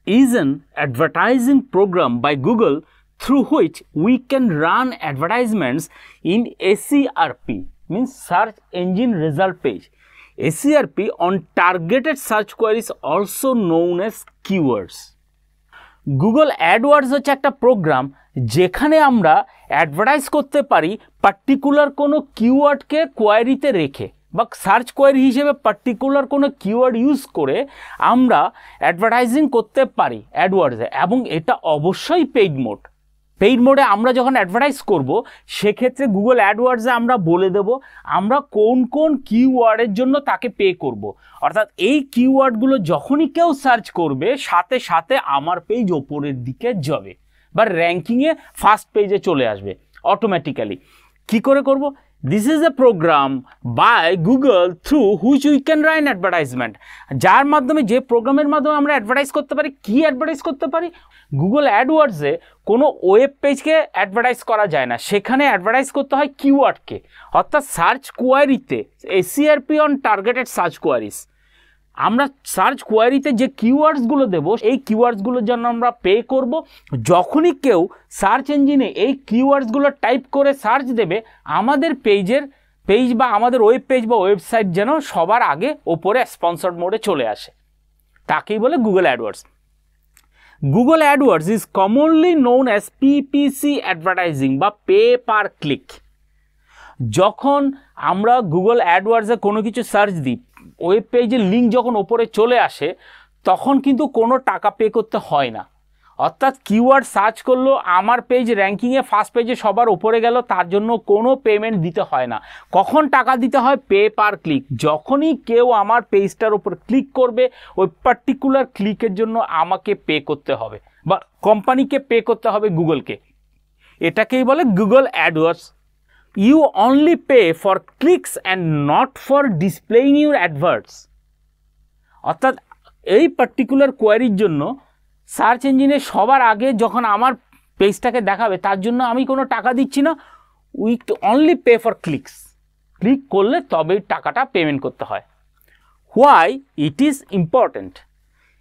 is an advertising program by Google through which we can run advertisements in SERP, means search engine result page, SERP on targeted search queries also known as keywords. Google AdWords হচ্ছে একটা programme যেখানে আমরা advertise করতে পারি particular কোনো কিওয়ার্ডকে কোয়ারিতে রেখে বা search query হিসেবে পার্টিকুলার কোনো কিওয়ার্ড ইউজ করে আমরা অ্যাডভার্টাইজিং করতে পারি অ্যাডওয়ার্ডসে, এবং এটা অবশ্যই পেইড মোড। পেইড মোডে আমরা যখন অ্যাডভার্টাইজ করব সেক্ষেত্রে গুগল অ্যাডওয়ার্ডসে আমরা বলে দেব আমরা কোন কোন কিওয়ার্ডের জন্য তাকে পে করব। অর্থাৎ এই কিওয়ার্ডগুলো যখনই কেউ সার্চ করবে সাথে সাথে আমার পেজ ওপরের দিকে যাবে বা র্যাঙ্কিংয়ে ফার্স্ট পেজে চলে আসবে অটোমেটিক্যালি। কি করে করব? This is a program by Google through which we can run advertisement, যার মাধ্যমে, যে প্রোগ্রামের মাধ্যমে আমরা অ্যাডভার্টাইজ করতে পারি। কি অ্যাডভার্টাইজ করতে পারি? গুগল অ্যাডওয়ার্ডসে কোনো ওয়েব পেজকে অ্যাডভার্টাইজ করা যায় না, সেখানে অ্যাডভার্টাইজ করতে হয় কিওয়ার্ডকে। অর্থাৎ সার্চ কোয়ারিতে SERP on targeted search queries, আমরা সার্চ কোয়ারিতে যে কিওয়ার্ডসগুলো দেব এই কিওয়ার্ডসগুলোর জন্য আমরা পে করব। যখনই কেউ সার্চ ইঞ্জিনে এই কিওয়ার্ডসগুলো টাইপ করে সার্চ দেবে আমাদের পেজ বা আমাদের ওয়েব পেজ বা ওয়েবসাইট যেন সবার আগে ওপরে স্পন্সর্ড মোডে চলে আসে, তাকেই বলে Google AdWords. Google AdWords is commonly known as PPC advertising বা পে পার ক্লিক। যখন আমরা গুগল অ্যাডওয়ার্ডসে কোনো কিছু সার্চ দিই, ওয়েব পেজের লিঙ্ক যখন ওপরে চলে আসে তখন কিন্তু কোনো টাকা পে করতে হয় না। অর্থাৎ কিওয়ার্ড সার্চ করলো, আমার পেজ র্যাঙ্কিংয়ে ফার্স্ট পেজে সবার ওপরে গেল, তার জন্য কোনো পেমেন্ট দিতে হয় না। কখন টাকা দিতে হয়? Pay per click. যখনই কেউ আমার পেজটার উপর ক্লিক করবে ওই পার্টিকুলার ক্লিকের জন্য আমাকে পে করতে হবে বা কোম্পানিকে পে করতে হবে গুগলকে। এটাকেই বলে Google AdWords. You only pay for clicks and not for displaying your adverts. অর্থাৎ এই পার্টিকুলার কোয়ারির জন্য সার্চ ইঞ্জিনে সবার আগে যখন আমার পেজটাকে দেখাবে, তার জন্য আমি কোনো টাকা দিচ্ছি না, we only pay for clicks. Click করলে তবেই টাকাটা পেমেন্ট করতে হয়। Why it is important?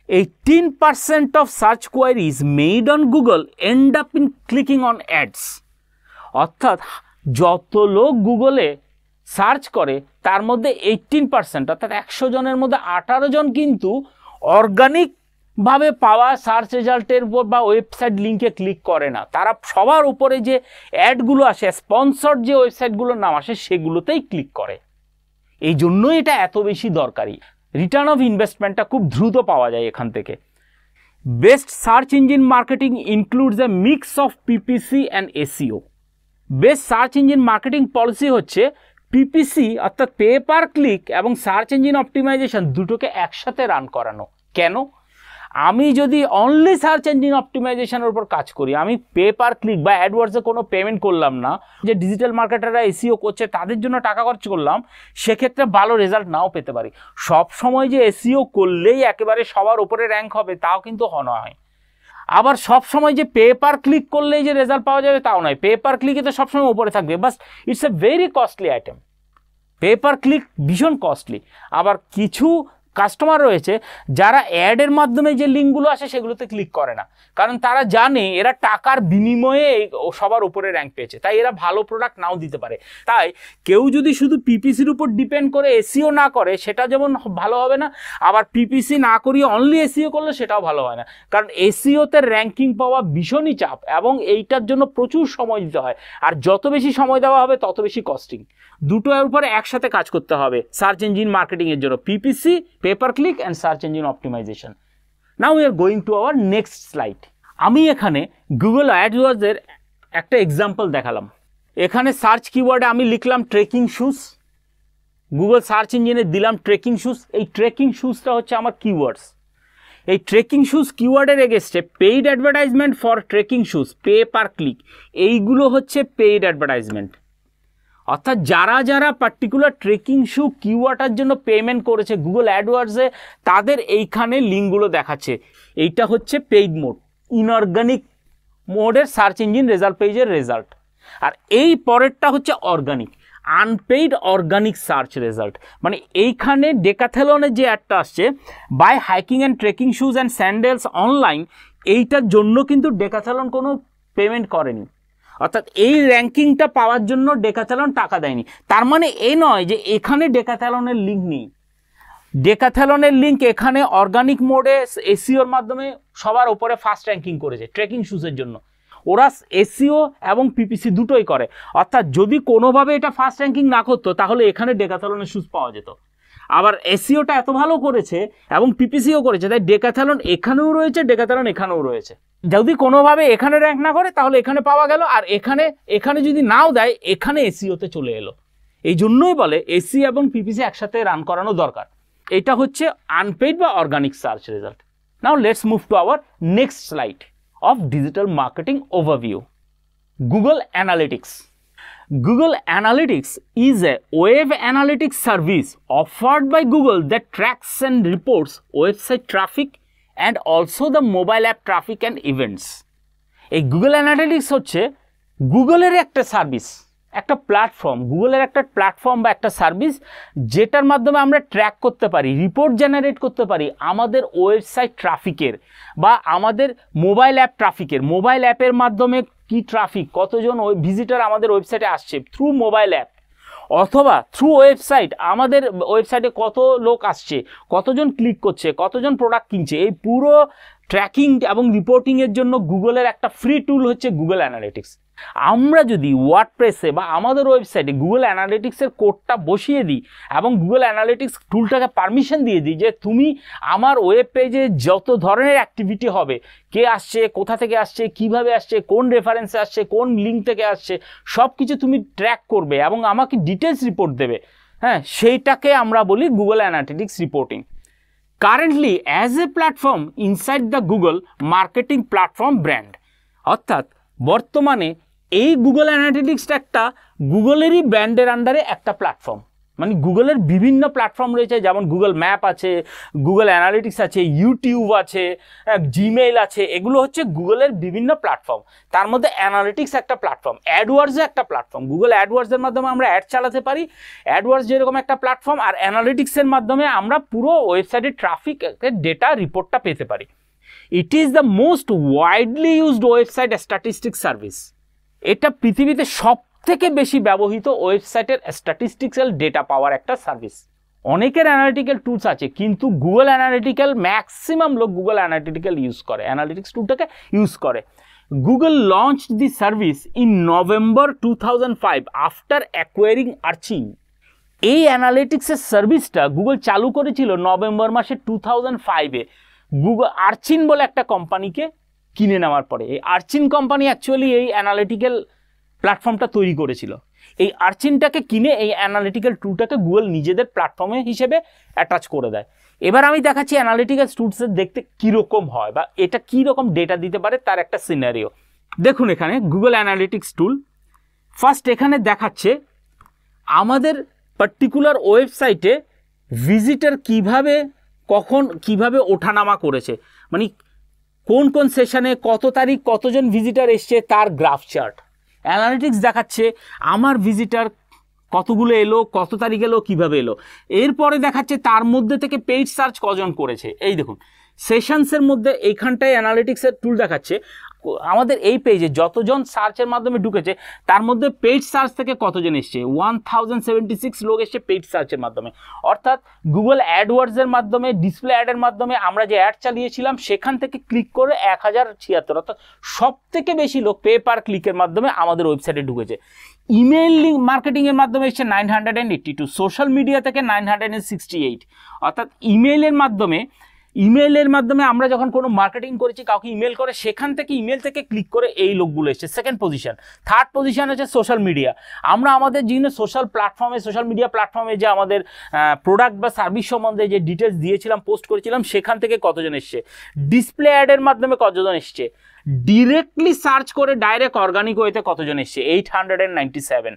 18% of search queries made on Google end up in clicking on ads. অর্থাৎ যত লোক গুগলে সার্চ করে তার মধ্যে 18% অর্থাৎ 100 জনের মধ্যে 18 জন কিন্তু অর্গানিকভাবে পাওয়া সার্চ রেজাল্টের উপর বা ওয়েবসাইট লিঙ্কে ক্লিক করে না। তারা সবার উপরে যে অ্যাডগুলো আসে, স্পন্সর্ড যে ওয়েবসাইটগুলোর নাম আসে, সেগুলোতেই ক্লিক করে। এই জন্যই এটা এত বেশি দরকারি। রিটার্ন অফ ইনভেস্টমেন্টটা খুব দ্রুত পাওয়া যায় এখান থেকে। Best search engine marketing includes A mix of PPC and SEO. Best search engine marketing policy হচ্ছে পিপিসি অর্থাৎ পে পার ক্লিক এবং সার্চ ইঞ্জিন অপটিমাইজেশন দুটোকে একসাথে রান করানো। কেন? আমি যদি অনলি সার্চ ইঞ্জিন অপটিমাইজেশনের উপর কাজ করি, আমি পে পার ক্লিক বা অ্যাডওয়ার্ডসে কোনো পেমেন্ট করলাম না, যে ডিজিটাল মার্কেটাররা এসইও করছে তাদের জন্য টাকা খরচ করলাম, সেক্ষেত্রে ভালো রেজাল্ট নাও পেতে পারি। সব সময় যে এসইও করলেই একেবারে সবার উপরে র্যাঙ্ক হবে তাও কিন্তু নয়। আবার সব সময় যে পে পার ক্লিক করলেই যে রেজাল্ট পাওয়া যাবে তাও নয়। পে পার ক্লিকে তো সবসময় উপরে থাকবে, বাস it's a very costly item. Pay per click ভীষণ কস্টলি। আবার কিছু কাস্টমার রয়েছে যারা অ্যাডের মাধ্যমে যে লিঙ্কগুলো আসে সেগুলোতে ক্লিক করে না, কারণ তারা জানে এরা টাকার বিনিময়ে সবার উপরে র্যাঙ্ক পেয়েছে, তাই এরা ভালো প্রোডাক্ট নাও দিতে পারে। তাই কেউ যদি শুধু পিপিসির উপর ডিপেন্ড করে এসইও না করে সেটা যেমন ভালো হবে না, আবার পিপিসি না করিয়ে অনলি এসইও করলে সেটাও ভালো হয় না। কারণ এসইওতে র্যাঙ্কিং পাওয়া ভীষণই চাপ এবং এইটার জন্য প্রচুর সময় দিতে হয়, আর যত বেশি সময় দেওয়া হবে তত বেশি কস্টিং। দুটোর উপরে একসাথে কাজ করতে হবে সার্চ ইঞ্জিন মার্কেটিংয়ের জন্য, PPC, pay per click and search engine optimisation. Now we are going to our next slide. আমি এখানে গুগল অ্যাডওয়ার্ডসের একটা এক্সাম্পল দেখালাম। এখানে সার্চ কিওয়ার্ডে আমি লিখলাম ট্রেকিং শুজ, গুগল সার্চ ইঞ্জিনে দিলাম ট্রেকিং শুজ। এই ট্রেকিং শুজটা হচ্ছে আমার কিওয়ার্ডস। এই ট্রেকিং শুজ কিওয়ার্ডের এগেস্টে paid advertisement for trekking shoes, pay per click, এইগুলো হচ্ছে পেইড অ্যাডভার্টাইজমেন্ট। অর্থাৎ যারা যারা পার্টিকুলার ট্রেকিং শু কিওয়ার্ডের জন্য পেমেন্ট করেছে গুগল অ্যাডওয়ার্ডসে, তাদের এইখানে লিঙ্কগুলো দেখাচ্ছে। এইটা হচ্ছে পেইড মোড, ইনঅর্গানিক মোডের সার্চ ইঞ্জিন রেজাল্ট পেজের রেজাল্ট। আর এই পরেরটা হচ্ছে organic, unpaid organic search result. মানে এইখানে ডেকাথেলনের যে অ্যাডটা আসছে, buy hiking and trekking shoes and sandals online, এইটার জন্য কিন্তু ডেকাথেলন কোনো পেমেন্ট করেনি। অর্থাৎ এই র্যাঙ্কিংটা পাওয়ার জন্য ডেকাথেলন টাকা দেয়নি। তার মানে এ নয় যে এখানে ডেকাথেলনের লিঙ্ক নেই। ডেকাথেলনের লিঙ্ক এখানে অর্গানিক মোডে এসইওর মাধ্যমে সবার উপরে ফার্স্ট র্যাঙ্কিং করেছে ট্রেকিং শুজের জন্য। ওরা এসইও এবং পিপিসি দুটোই করে। অর্থাৎ যদি কোনোভাবে এটা ফার্স্ট র্যাঙ্কিং না করতো তাহলে এখানে ডেকাথেলনের শুজ পাওয়া যেত। আবার এসইওটা এত ভালো করেছে এবং পিপিসিও করেছে, তাই ডেকাথেলন এখানেও রয়েছে, ডেকাথেলন এখানেও রয়েছে। যদি কোনোভাবে এখানে র্যাঙ্ক না করে তাহলে এখানে পাওয়া গেল, আর এখানে যদি নাও দেয় এখানে এসইওতে চলে এলো। এই জন্যই বলে এসই এবং পিপিসি একসাথে রান করানো দরকার। এটা হচ্ছে আনপেইড বা organic search result. Now let's move to our next slide of digital marketing overview. Google analytics. Google Analytics is a web analytics service offered by Google that tracks and reports website traffic and also the mobile app traffic and events. এই Google Analytics হচ্ছে গুগলের একটা service, একটা platform, গুগলের একটা platform বা একটা service, যেটার মাধ্যমে আমরা ট্র্যাক করতে পারি, রিপোর্ট জেনারেট করতে পারি আমাদের ওয়েবসাইট ট্রাফিকের বা আমাদের মোবাইল অ্যাপ ট্রাফিকের। মোবাইল অ্যাপের মাধ্যমে কি ট্রাফিক, কতজন ভিজিটার আমাদের ওয়েবসাইটে আসছে থ্রু মোবাইল অ্যাপ, অথবা থ্রু ওয়েবসাইট আমাদের ওয়েবসাইটে কত লোক আসছে, কতজন ক্লিক করছে, কতজন প্রোডাক্ট কিনছে। এই পুরো ট্র্যাকিং এবং রিপোর্টিংয়ের জন্য গুগলের একটা ফ্রি টুল হচ্ছে গুগল অ্যানালিটিক্স। আমরা যদি ওয়ার্ডপ্রেসে বা আমাদের ওয়েবসাইটে গুগল অ্যানালিটিক্সের কোডটা বসিয়ে দিই এবং গুগল অ্যানালিটিক্স টুলটাকে পারমিশন দিয়ে দিই যে তুমি আমার ওয়েব পেজে যত ধরনের অ্যাক্টিভিটি হবে, কে আসছে, কোথা থেকে আসছে, কিভাবে আসছে, কোন রেফারেন্সে আসছে, কোন লিঙ্ক থেকে আসছে, সব কিছু তুমি ট্র্যাক করবে এবং আমাকে ডিটেলস রিপোর্ট দেবে, হ্যাঁ, সেইটাকে আমরা বলি Google analytics reporting. Currently as a platform inside the Google marketing platform brand, অর্থাৎ বর্তমানে এই গুগল অ্যানালিটিক্সটা একটা গুগলেরই ব্র্যান্ডের আন্ডারে একটা প্ল্যাটফর্ম, মানে গুগলের বিভিন্ন প্ল্যাটফর্ম রয়েছে, যেমন গুগল ম্যাপ আছে, গুগল অ্যানালিটিক্স আছে, ইউটিউব আছে, জিমেইল আছে, এগুলো হচ্ছে গুগলের বিভিন্ন প্ল্যাটফর্ম। তার মধ্যে অ্যানালিটিক্স একটা প্ল্যাটফর্ম, অ্যাডওয়ার্ডসও একটা প্ল্যাটফর্ম। গুগল অ্যাডওয়ার্ডসের মাধ্যমে আমরা অ্যাড চালাতে পারি, অ্যাডওয়ার্ডস যেরকম একটা প্ল্যাটফর্ম, আর অ্যানালিটিক্সের মাধ্যমে আমরা পুরো ওয়েবসাইটের ট্রাফিকের ডেটা রিপোর্টটা পেতে পারি। It is the most widely used website statistics service. এটা পৃথিবীতে সব থেকে বেশি ব্যবহৃত ওয়েবসাইটের স্ট্যাটিস্টিক্যাল ডেটা পাওয়ার একটা সার্ভিস। অনেকের অ্যানালিটিক্যাল টুলস আছে, কিন্তু গুগল অ্যানালিটিক্যাল ম্যাক্সিমাম লোক গুগল অ্যানালিটিক্যাল ইউজ করে, অ্যানালিটিক্স টুলটাকে ইউজ করে। Google launched the service in November 2005 after acquiring urchin. এই অ্যানালিটিক্সের সার্ভিসটা গুগল চালু করেছিল নভেম্বর মাসে 2005-এ গুগল আর্চিন বলে একটা কোম্পানিকে কিনে নেওয়ার পরে। এই আর্চিন কোম্পানি অ্যাকচুয়ালি এই অ্যানালিটিক্যাল প্ল্যাটফর্মটা তৈরি করেছিল। এই আর্চিনটাকে কিনে এই অ্যানালিটিক্যাল টুলটাকে গুগল নিজেদের প্ল্যাটফর্মে হিসেবে অ্যাটাচ করে দেয়। এবার আমি দেখাচ্ছি অ্যানালিটিক্যাল টুলসের দেখতে কীরকম হয় বা এটা কীরকম ডেটা দিতে পারে তার একটা সিনারিও। দেখুন এখানে গুগল অ্যানালিটিক্স টুল, ফার্স্ট এখানে দেখাচ্ছে আমাদের পার্টিকুলার ওয়েবসাইটে ভিজিটার কিভাবে কখন কিভাবে ওঠানামা করেছে, মানে কোন কোন সেশনে কত তারিখ কতজন ভিজিটার এসছে তার গ্রাফ চার্ট। অ্যানালিটিক্স দেখাচ্ছে আমার ভিজিটার কতগুলো এলো, কত তারিখ এলো, কীভাবে এলো। এরপরে দেখাচ্ছে তার মধ্যে থেকে পেইড সার্চ কজন করেছে। এই দেখুন সেশনসের মধ্যে এইখানটায় অ্যানালিটিক্সের টুল দেখাচ্ছে আমাদের এই পেজে যতজন সার্চের মাধ্যমে ঢুকেছে তার মধ্যে পেইড সার্চ থেকে কতজন এসছে। 1076 লোক এসছে পেইড সার্চের মাধ্যমে। অর্থাৎ গুগল অ্যাডওয়ার্ডসের মাধ্যমে, ডিসপ্লে অ্যাডের মাধ্যমে আমরা যে অ্যাড চালিয়েছিলাম সেখান থেকে ক্লিক করে 1076, অর্থাৎ সব থেকে বেশি লোক পে পার ক্লিকের মাধ্যমে আমাদের ওয়েবসাইটে ঢুকেছে। ইমেল মার্কেটিংয়ের মাধ্যমে এসছে 982, সোশ্যাল মিডিয়া থেকে 968, অর্থাৎ ইমেলের মাধ্যমে আমরা যখন কোনো মার্কেটিং করেছি, কাউকে ইমেল করে, সেখান থেকে ইমেল থেকে ক্লিক করে এই লোকগুলো এসছে। Second position. থার্ড পজিশন হচ্ছে সোশ্যাল মিডিয়া। আমরা আমাদের যিনি সোশ্যাল মিডিয়া প্ল্যাটফর্মে যে আমাদের প্রোডাক্ট বা সার্ভিস সম্বন্ধে যে ডিটেলস দিয়েছিলাম, পোস্ট করেছিলাম, সেখান থেকে কতজন এসছে। ডিসপ্লে অ্যাডের মাধ্যমে কতজন এসছে। ডিরেক্টলি সার্চ করে ডাইরেক্ট অর্গানিক ওয়েতে কতজন এসছে, 897।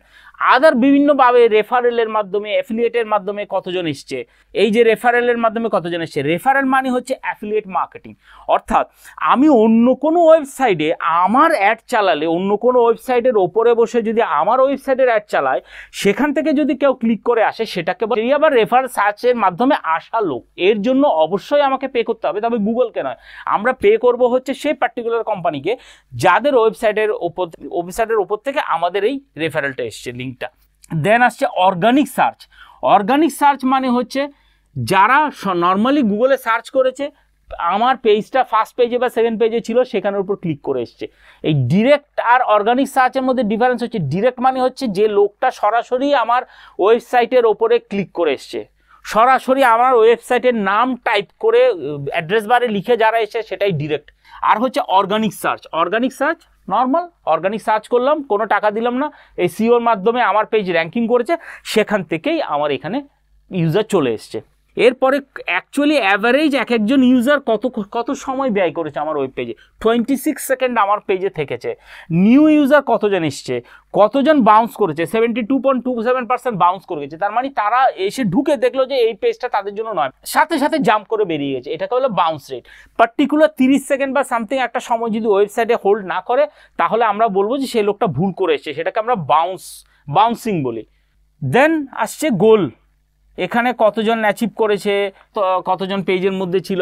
আদার বিভিন্নভাবে রেফারেলের মাধ্যমে, অ্যাফিলিয়েটের মাধ্যমে কতজন এসছে। এই যে রেফারেলের মাধ্যমে কতজন এসছে, রেফারেল মানে হচ্ছে অ্যাফিলিয়েট মার্কেটিং। অর্থাৎ আমি অন্য কোনো ওয়েবসাইটে আমার অ্যাড চালালে, অন্য কোনো ওয়েবসাইটের ওপরে বসে যদি আমার ওয়েবসাইটের অ্যাড চালায়, সেখান থেকে যদি কেউ ক্লিক করে আসে, সেটাকে বলে আবার রেফারেল সার্চের মাধ্যমে আসা লোক। এর জন্য অবশ্যই আমাকে পে করতে হবে, তবে গুগলকে নয়। আমরা পে করব হচ্ছে সেই পার্টিকুলার কোম্পানিকে যাদের ওয়েবসাইটের ওপর থেকে আমাদের এই রেফারেলটা এসছে, লিঙ্কটা। দেন আসছে অর্গানিক সার্চ। অর্গানিক সার্চ মানে হচ্ছে যারা নর্মালি গুগলে সার্চ করেছে, আমার পেজটা ফার্স্ট পেজে বা সেকেন্ড পেজে ছিল, সেখানের উপর ক্লিক করে এসছে। এই ডিরেক্ট আর অর্গানিক সার্চের মধ্যে ডিফারেন্স হচ্ছে, ডিরেক্ট মানে হচ্ছে যে লোকটা সরাসরি আমার ওয়েবসাইটের ওপরে ক্লিক করে এসছে, সরাসরি আমার ওয়েবসাইটের নাম টাইপ করে অ্যাড্রেস বারে লিখে যারা এসে, সেটাই ডিরেক্ট। আর হচ্ছে organic search. Organic search normal organic search করলাম, কোনো টাকা দিলাম না, এই সিওর মাধ্যমে আমার পেজ র্যাঙ্কিং করেছে, সেখান থেকেই আমার এখানে ইউজার চলে এসছে। এরপরে অ্যাকচুয়ালি অ্যাভারেজ এক একজন ইউজার কত সময় ব্যয় করেছে আমার ওয়েব পেজে, 26 সেকেন্ড আমার পেজে থেকেছে। নিউ ইউজার কতজন এসছে, কতজন বাউন্স করেছে, 72.27% বাউন্স করে গেছে। তার মানে তারা এসে ঢুকে দেখলো যে এই পেজটা তাদের জন্য নয়, সাথে সাথে জাম্প করে বেরিয়ে গেছে। এটাকে হলো বাউন্স রেট। পার্টিকুলার 30 সেকেন্ড বা সামথিং একটা সময় যদি ওয়েবসাইটে হোল্ড না করে, তাহলে আমরা বলবো যে সেই লোকটা ভুল করে এসছে, সেটাকে আমরা বাউন্সিং বলি। দেন আসছে গোল। এখানে কতজন অ্যাচিভ করেছে, কতজন পেজের মধ্যে ছিল,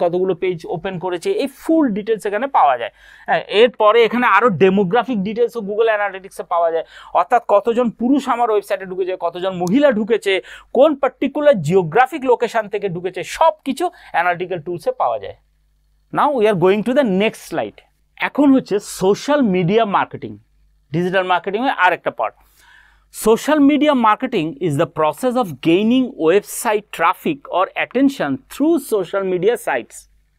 কতগুলো পেজ ওপেন করেছে, এই ফুল ডিটেলস এখানে পাওয়া যায়। এরপরে এখানে আরও ডেমোগ্রাফিক ডিটেলসও গুগল অ্যানালিটিক্সে পাওয়া যায়, অর্থাৎ কতজন পুরুষ আমার ওয়েবসাইটে ঢুকেছে, কতজন মহিলা ঢুকেছে, কোন পার্টিকুলার জিওগ্রাফিক লোকেশন থেকে ঢুকেছে, সব কিছু অ্যানালিটিক্যাল টুলসে পাওয়া যায়। নাও we are going to the next slide. এখন হচ্ছে সোশ্যাল মিডিয়া মার্কেটিং, ডিজিটাল মার্কেটিংয়ের আর একটা part. Social media marketing is the process of gaining website traffic or attention through social media sites.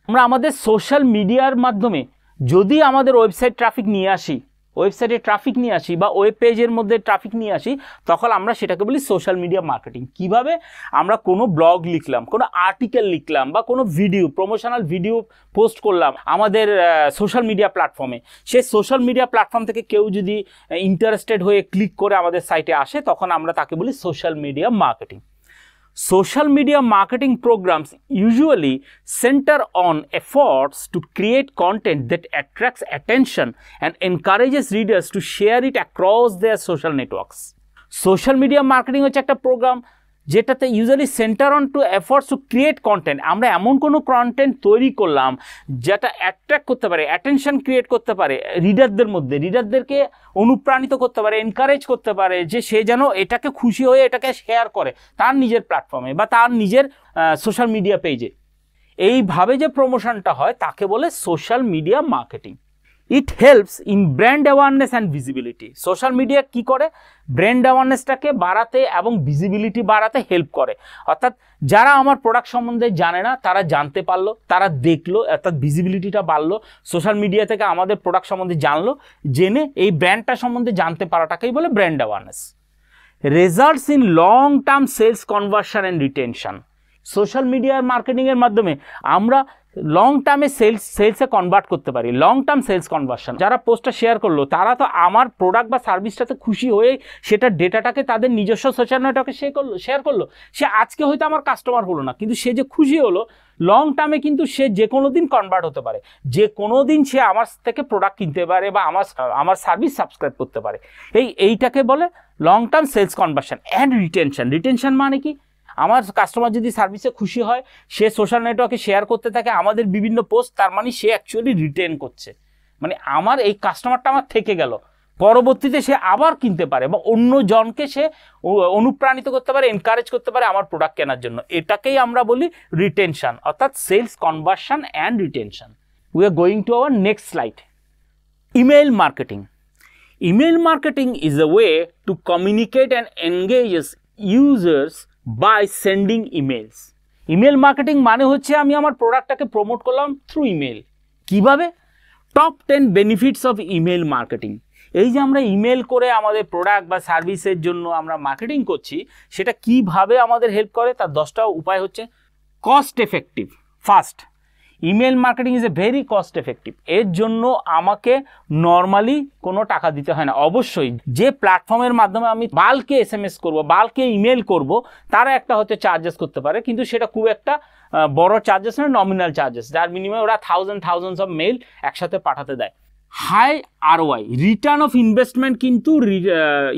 আমরা আমাদের সোশ্যাল মিডিয়ার মাধ্যমে যদি আমাদের ওয়েবসাইট ট্রাফিক নিয়ে আসি, ওয়েবসাইটে ট্রাফিক নিয়ে আসি বা ওয়েব পেজের মধ্যে ট্রাফিক নিয়ে আসি, তখন আমরা সেটাকে বলি সোশ্যাল মিডিয়া মার্কেটিং। কিভাবে? আমরা কোনো ব্লগ লিখলাম, কোনো আর্টিকেল লিখলাম বা কোনো ভিডিও, প্রমোশনাল ভিডিও পোস্ট করলাম আমাদের সোশ্যাল মিডিয়া প্ল্যাটফর্মে, সেই সোশ্যাল মিডিয়া প্ল্যাটফর্ম থেকে কেউ যদি ইন্টারেস্টেড হয়ে ক্লিক করে আমাদের সাইটে আসে, তখন আমরা তাকে বলি social media marketing. Social media marketing programs usually center on efforts to create content that attracts attention and encourages readers to share it across their social networks. Social media marketing হচ্ছে একটা প্রোগ্রাম যেটাতে usually centre on two efforts to create content. আমরা এমন কোনো content তৈরি করলাম যেটা attract করতে পারে, অ্যাটেনশন ক্রিয়েট করতে পারে রিডারদের মধ্যে, রিডারদেরকে অনুপ্রাণিত করতে পারে, এনকারেজ করতে পারে যে সে যেন এটাকে খুশি হয়ে এটাকে শেয়ার করে তার নিজের প্ল্যাটফর্মে বা তার নিজের সোশ্যাল মিডিয়া পেজে। এইভাবে যে প্রমোশনটা হয় তাকে বলে social media marketing. It helps in brand awareness and visibility. Social media কি করে? ব্র্যান্ড অ্যাওয়ারনেসটাকে বাড়াতে এবং ভিজিবিলিটি বাড়াতে হেল্প করে। অর্থাৎ যারা আমার প্রোডাক্ট সম্বন্ধে জানে না তারা জানতে পারলো, তারা দেখলো, অর্থাৎ ভিজিবিলিটিটা বাড়লো, সোশ্যাল মিডিয়া থেকে আমাদের প্রোডাক্ট সম্বন্ধে জানলো, জেনে এই ব্র্যান্ডটা সম্বন্ধে জানতে পারাটাকেই বলে brand awareness. Results in long term sales conversion and retention. Social মিডিয়ার মার্কেটিংয়ের মাধ্যমে আমরা লং টার্মে সেলসে কনভার্ট করতে পারি। লং টার্ম সেলস কনভার্সন, যারা পোস্টটা শেয়ার করলো তারা তো আমার প্রোডাক্ট বা সার্ভিসটাতে খুশি হয়ে সেটার ডেটাটাকে তাদের নিজস্ব সোশ্যাল নেটওয়ার্কে শেয়ার করলো। সে আজকে হয়তো আমার কাস্টমার হলো না, কিন্তু সে যে খুশি হলো লং টার্মে কিন্তু সে যে কোনো দিন কনভার্ট হতে পারে, যে কোনো দিন সে আমার থেকে প্রোডাক্ট কিনতে পারে বা আমার সার্ভিস সাবস্ক্রাইব করতে পারে। এইটাকে বলে long term sales conversion and retention. Retention মানে কি? আমার কাস্টমার যদি সার্ভিসে খুশি হয়, সে সোশ্যাল নেটওয়ার্কে শেয়ার করতে থাকে আমাদের বিভিন্ন পোস্ট, তার মানে সে অ্যাকচুয়ালি রিটেন করছে, মানে আমার এই কাস্টমারটা আমার থেকে গেল, পরবর্তীতে সে আবার কিনতে পারে বা অন্য জনকে সে অনুপ্রাণিত করতে পারে, এনকারেজ করতে পারে আমার প্রোডাক্ট কেনার জন্য। এটাকেই আমরা বলি রিটেনশন, অর্থাৎ sales conversion and retention. We are going to our next slide. Email marketing. Email marketing is a way to communicate and engage users by sending emails. Email marketing মানে হচ্ছে আমি আমার প্রোডাক্টটাকে প্রমোট করলাম থ্রু ইমেল। কিভাবে? Top 10 benefits of email marketing. এই যে আমরা email করে আমাদের প্রোডাক্ট বা সার্ভিসের জন্য আমরা মার্কেটিং করছি, সেটা কিভাবে আমাদের হেল্প করে তার 10টা উপায় হচ্ছে। Cost effective. First, email marketing is a very cost effective. এর জন্য আমাকে নর্মালি কোনো টাকা দিতে হয় না। অবশ্যই যে প্ল্যাটফর্মের মাধ্যমে আমি বাল্কে SMS করব, বাল্কে ইমেল করব, তারা একটা হয়তো চার্জেস করতে পারে, কিন্তু সেটা খুব একটা বড় চার্জেস না, নমিনাল চার্জেস, যার বিনিময়ে ওরা থাউজেন্ডস অফ মেইল একসাথে পাঠাতে দেয়। High ROI, return of investment কিন্তু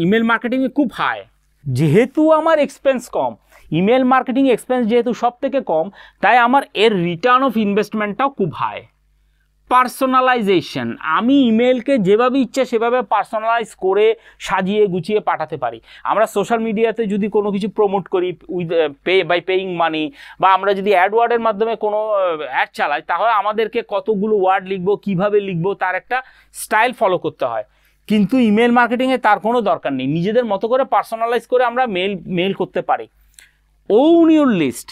ইমেল মার্কেটিংয়ে খুব হাই। যেহেতু আমার এক্সপেন্স কম, ইমেল মার্কেটিং এক্সপেন্স যেহেতু সব থেকে কম, তাই আমার এর রিটার্ন অফ ইনভেস্টমেন্টটাও খুব হাই। পার্সোনালাইজেশন, আমি ইমেলকে যেভাবে ইচ্ছে সেভাবে পার্সোনালাইজ করে সাজিয়ে গুছিয়ে পাঠাতে পারি। আমরা সোশ্যাল মিডিয়াতে যদি কোনো কিছু প্রমোট করি উইথ পেইং মানি, বা আমরা যদি অ্যাডওয়ার্ডের মাধ্যমে কোনো অ্যাড চালাই, তাহলে আমাদেরকে কতগুলো ওয়ার্ড লিখবো, কিভাবে লিখবো, তার একটা স্টাইল ফলো করতে হয়। কিন্তু ইমেল মার্কেটিংয়ে তার কোনো দরকার নেই, নিজেদের মতো করে পার্সোনালাইজ করে আমরা মেল করতে পারি। ওন ইউর লিস্ট,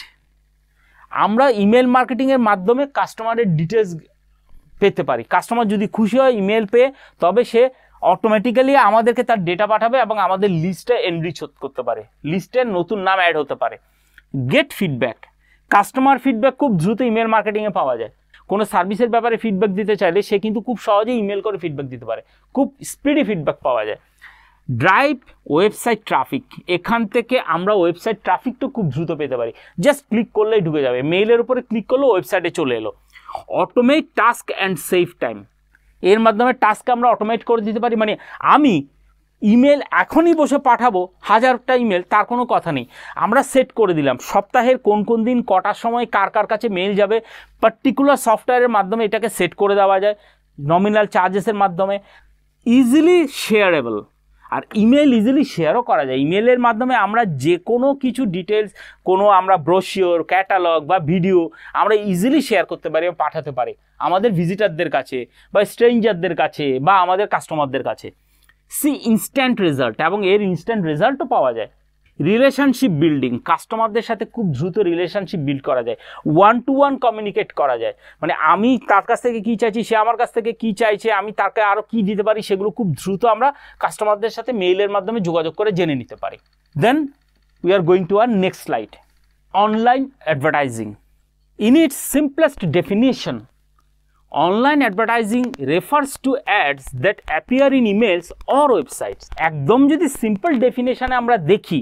আমরা ইমেল মার্কেটিংয়ের মাধ্যমে কাস্টমারের ডিটেলস পেতে পারি। কাস্টমার যদি খুশি হয় ইমেল পেয়ে, তবে সে অটোমেটিক্যালি আমাদেরকে তার ডেটা পাঠাবে এবং আমাদের লিস্টে এনরিচ করতে পারে, লিস্টে নতুন নাম অ্যাড হতে পারে। গেট ফিডব্যাক, কাস্টমার ফিডব্যাক খুব দ্রুত ইমেল মার্কেটিংয়ে পাওয়া যায়। কোনো সার্ভিসের ব্যাপারে ফিডব্যাক দিতে চাইলে সে কিন্তু খুব সহজেই ইমেল করে ফিডব্যাক দিতে পারে, খুব স্পিডি ফিডব্যাক পাওয়া যায়। ড্রাইভ ওয়েবসাইট ট্রাফিক, এখান থেকে আমরা ওয়েবসাইট ট্রাফিকটা খুব দ্রুত পেতে পারি। জাস্ট ক্লিক করলেই ঢুকে যাবে, মেইলের উপরে ক্লিক করলেও ওয়েবসাইটে চলে এলো। Automate task and save time, এর মাধ্যমে টাস্ক আমরা অটোমেট করে দিতে পারি। মানে আমি ইমেল এখনই বসে পাঠাবো 1000টা ইমেল, তার কোনো কথা নেই। আমরা সেট করে দিলাম সপ্তাহের কোন কোন দিন কটার সময় কার কার কাছে মেল যাবে, পার্টিকুলার সফটওয়্যারের মাধ্যমে এটাকে সেট করে দেওয়া যায় নমিনাল চার্জেসের মাধ্যমে। ইজিলি শেয়ারেবল, আর ইমেল ইজিলি শেয়ারও করা যায়। ইমেলের মাধ্যমে আমরা যে কোনো কিছু ডিটেলস, কোনো আমরা ব্রোশিওর, ক্যাটালগ বা ভিডিও আমরা ইজিলি শেয়ার করতে পারি এবং পাঠাতে পারি আমাদের ভিজিটারদের কাছে বা স্ট্রেঞ্জারদের কাছে বা আমাদের কাস্টমারদের কাছে। সি ইনস্ট্যান্ট রেজাল্ট, এবং এর ইনস্ট্যান্ট রেজাল্টও পাওয়া যায়। রিলেশনশিপ বিল্ডিং, কাস্টমারদের সাথে খুব দ্রুত রিলেশনশিপ বিল্ড করা যায়, 1-to-1 কমিউনিকেট করা যায়, মানে আমি তার কাছ থেকে কী চাইছি, সে আমার কাছ থেকে কী চাইছে, আমি তাকে আরও কী দিতে পারি, সেগুলো খুব দ্রুত আমরা কাস্টমারদের সাথে মেইলের মাধ্যমে যোগাযোগ করে জেনে নিতে পারি। Then we are going to our next slide, online advertising. In its simplest definition, online advertising refers to ads that appear in emails or websites. একদম যদি সিম্পল ডেফিনেশনে আমরা দেখি,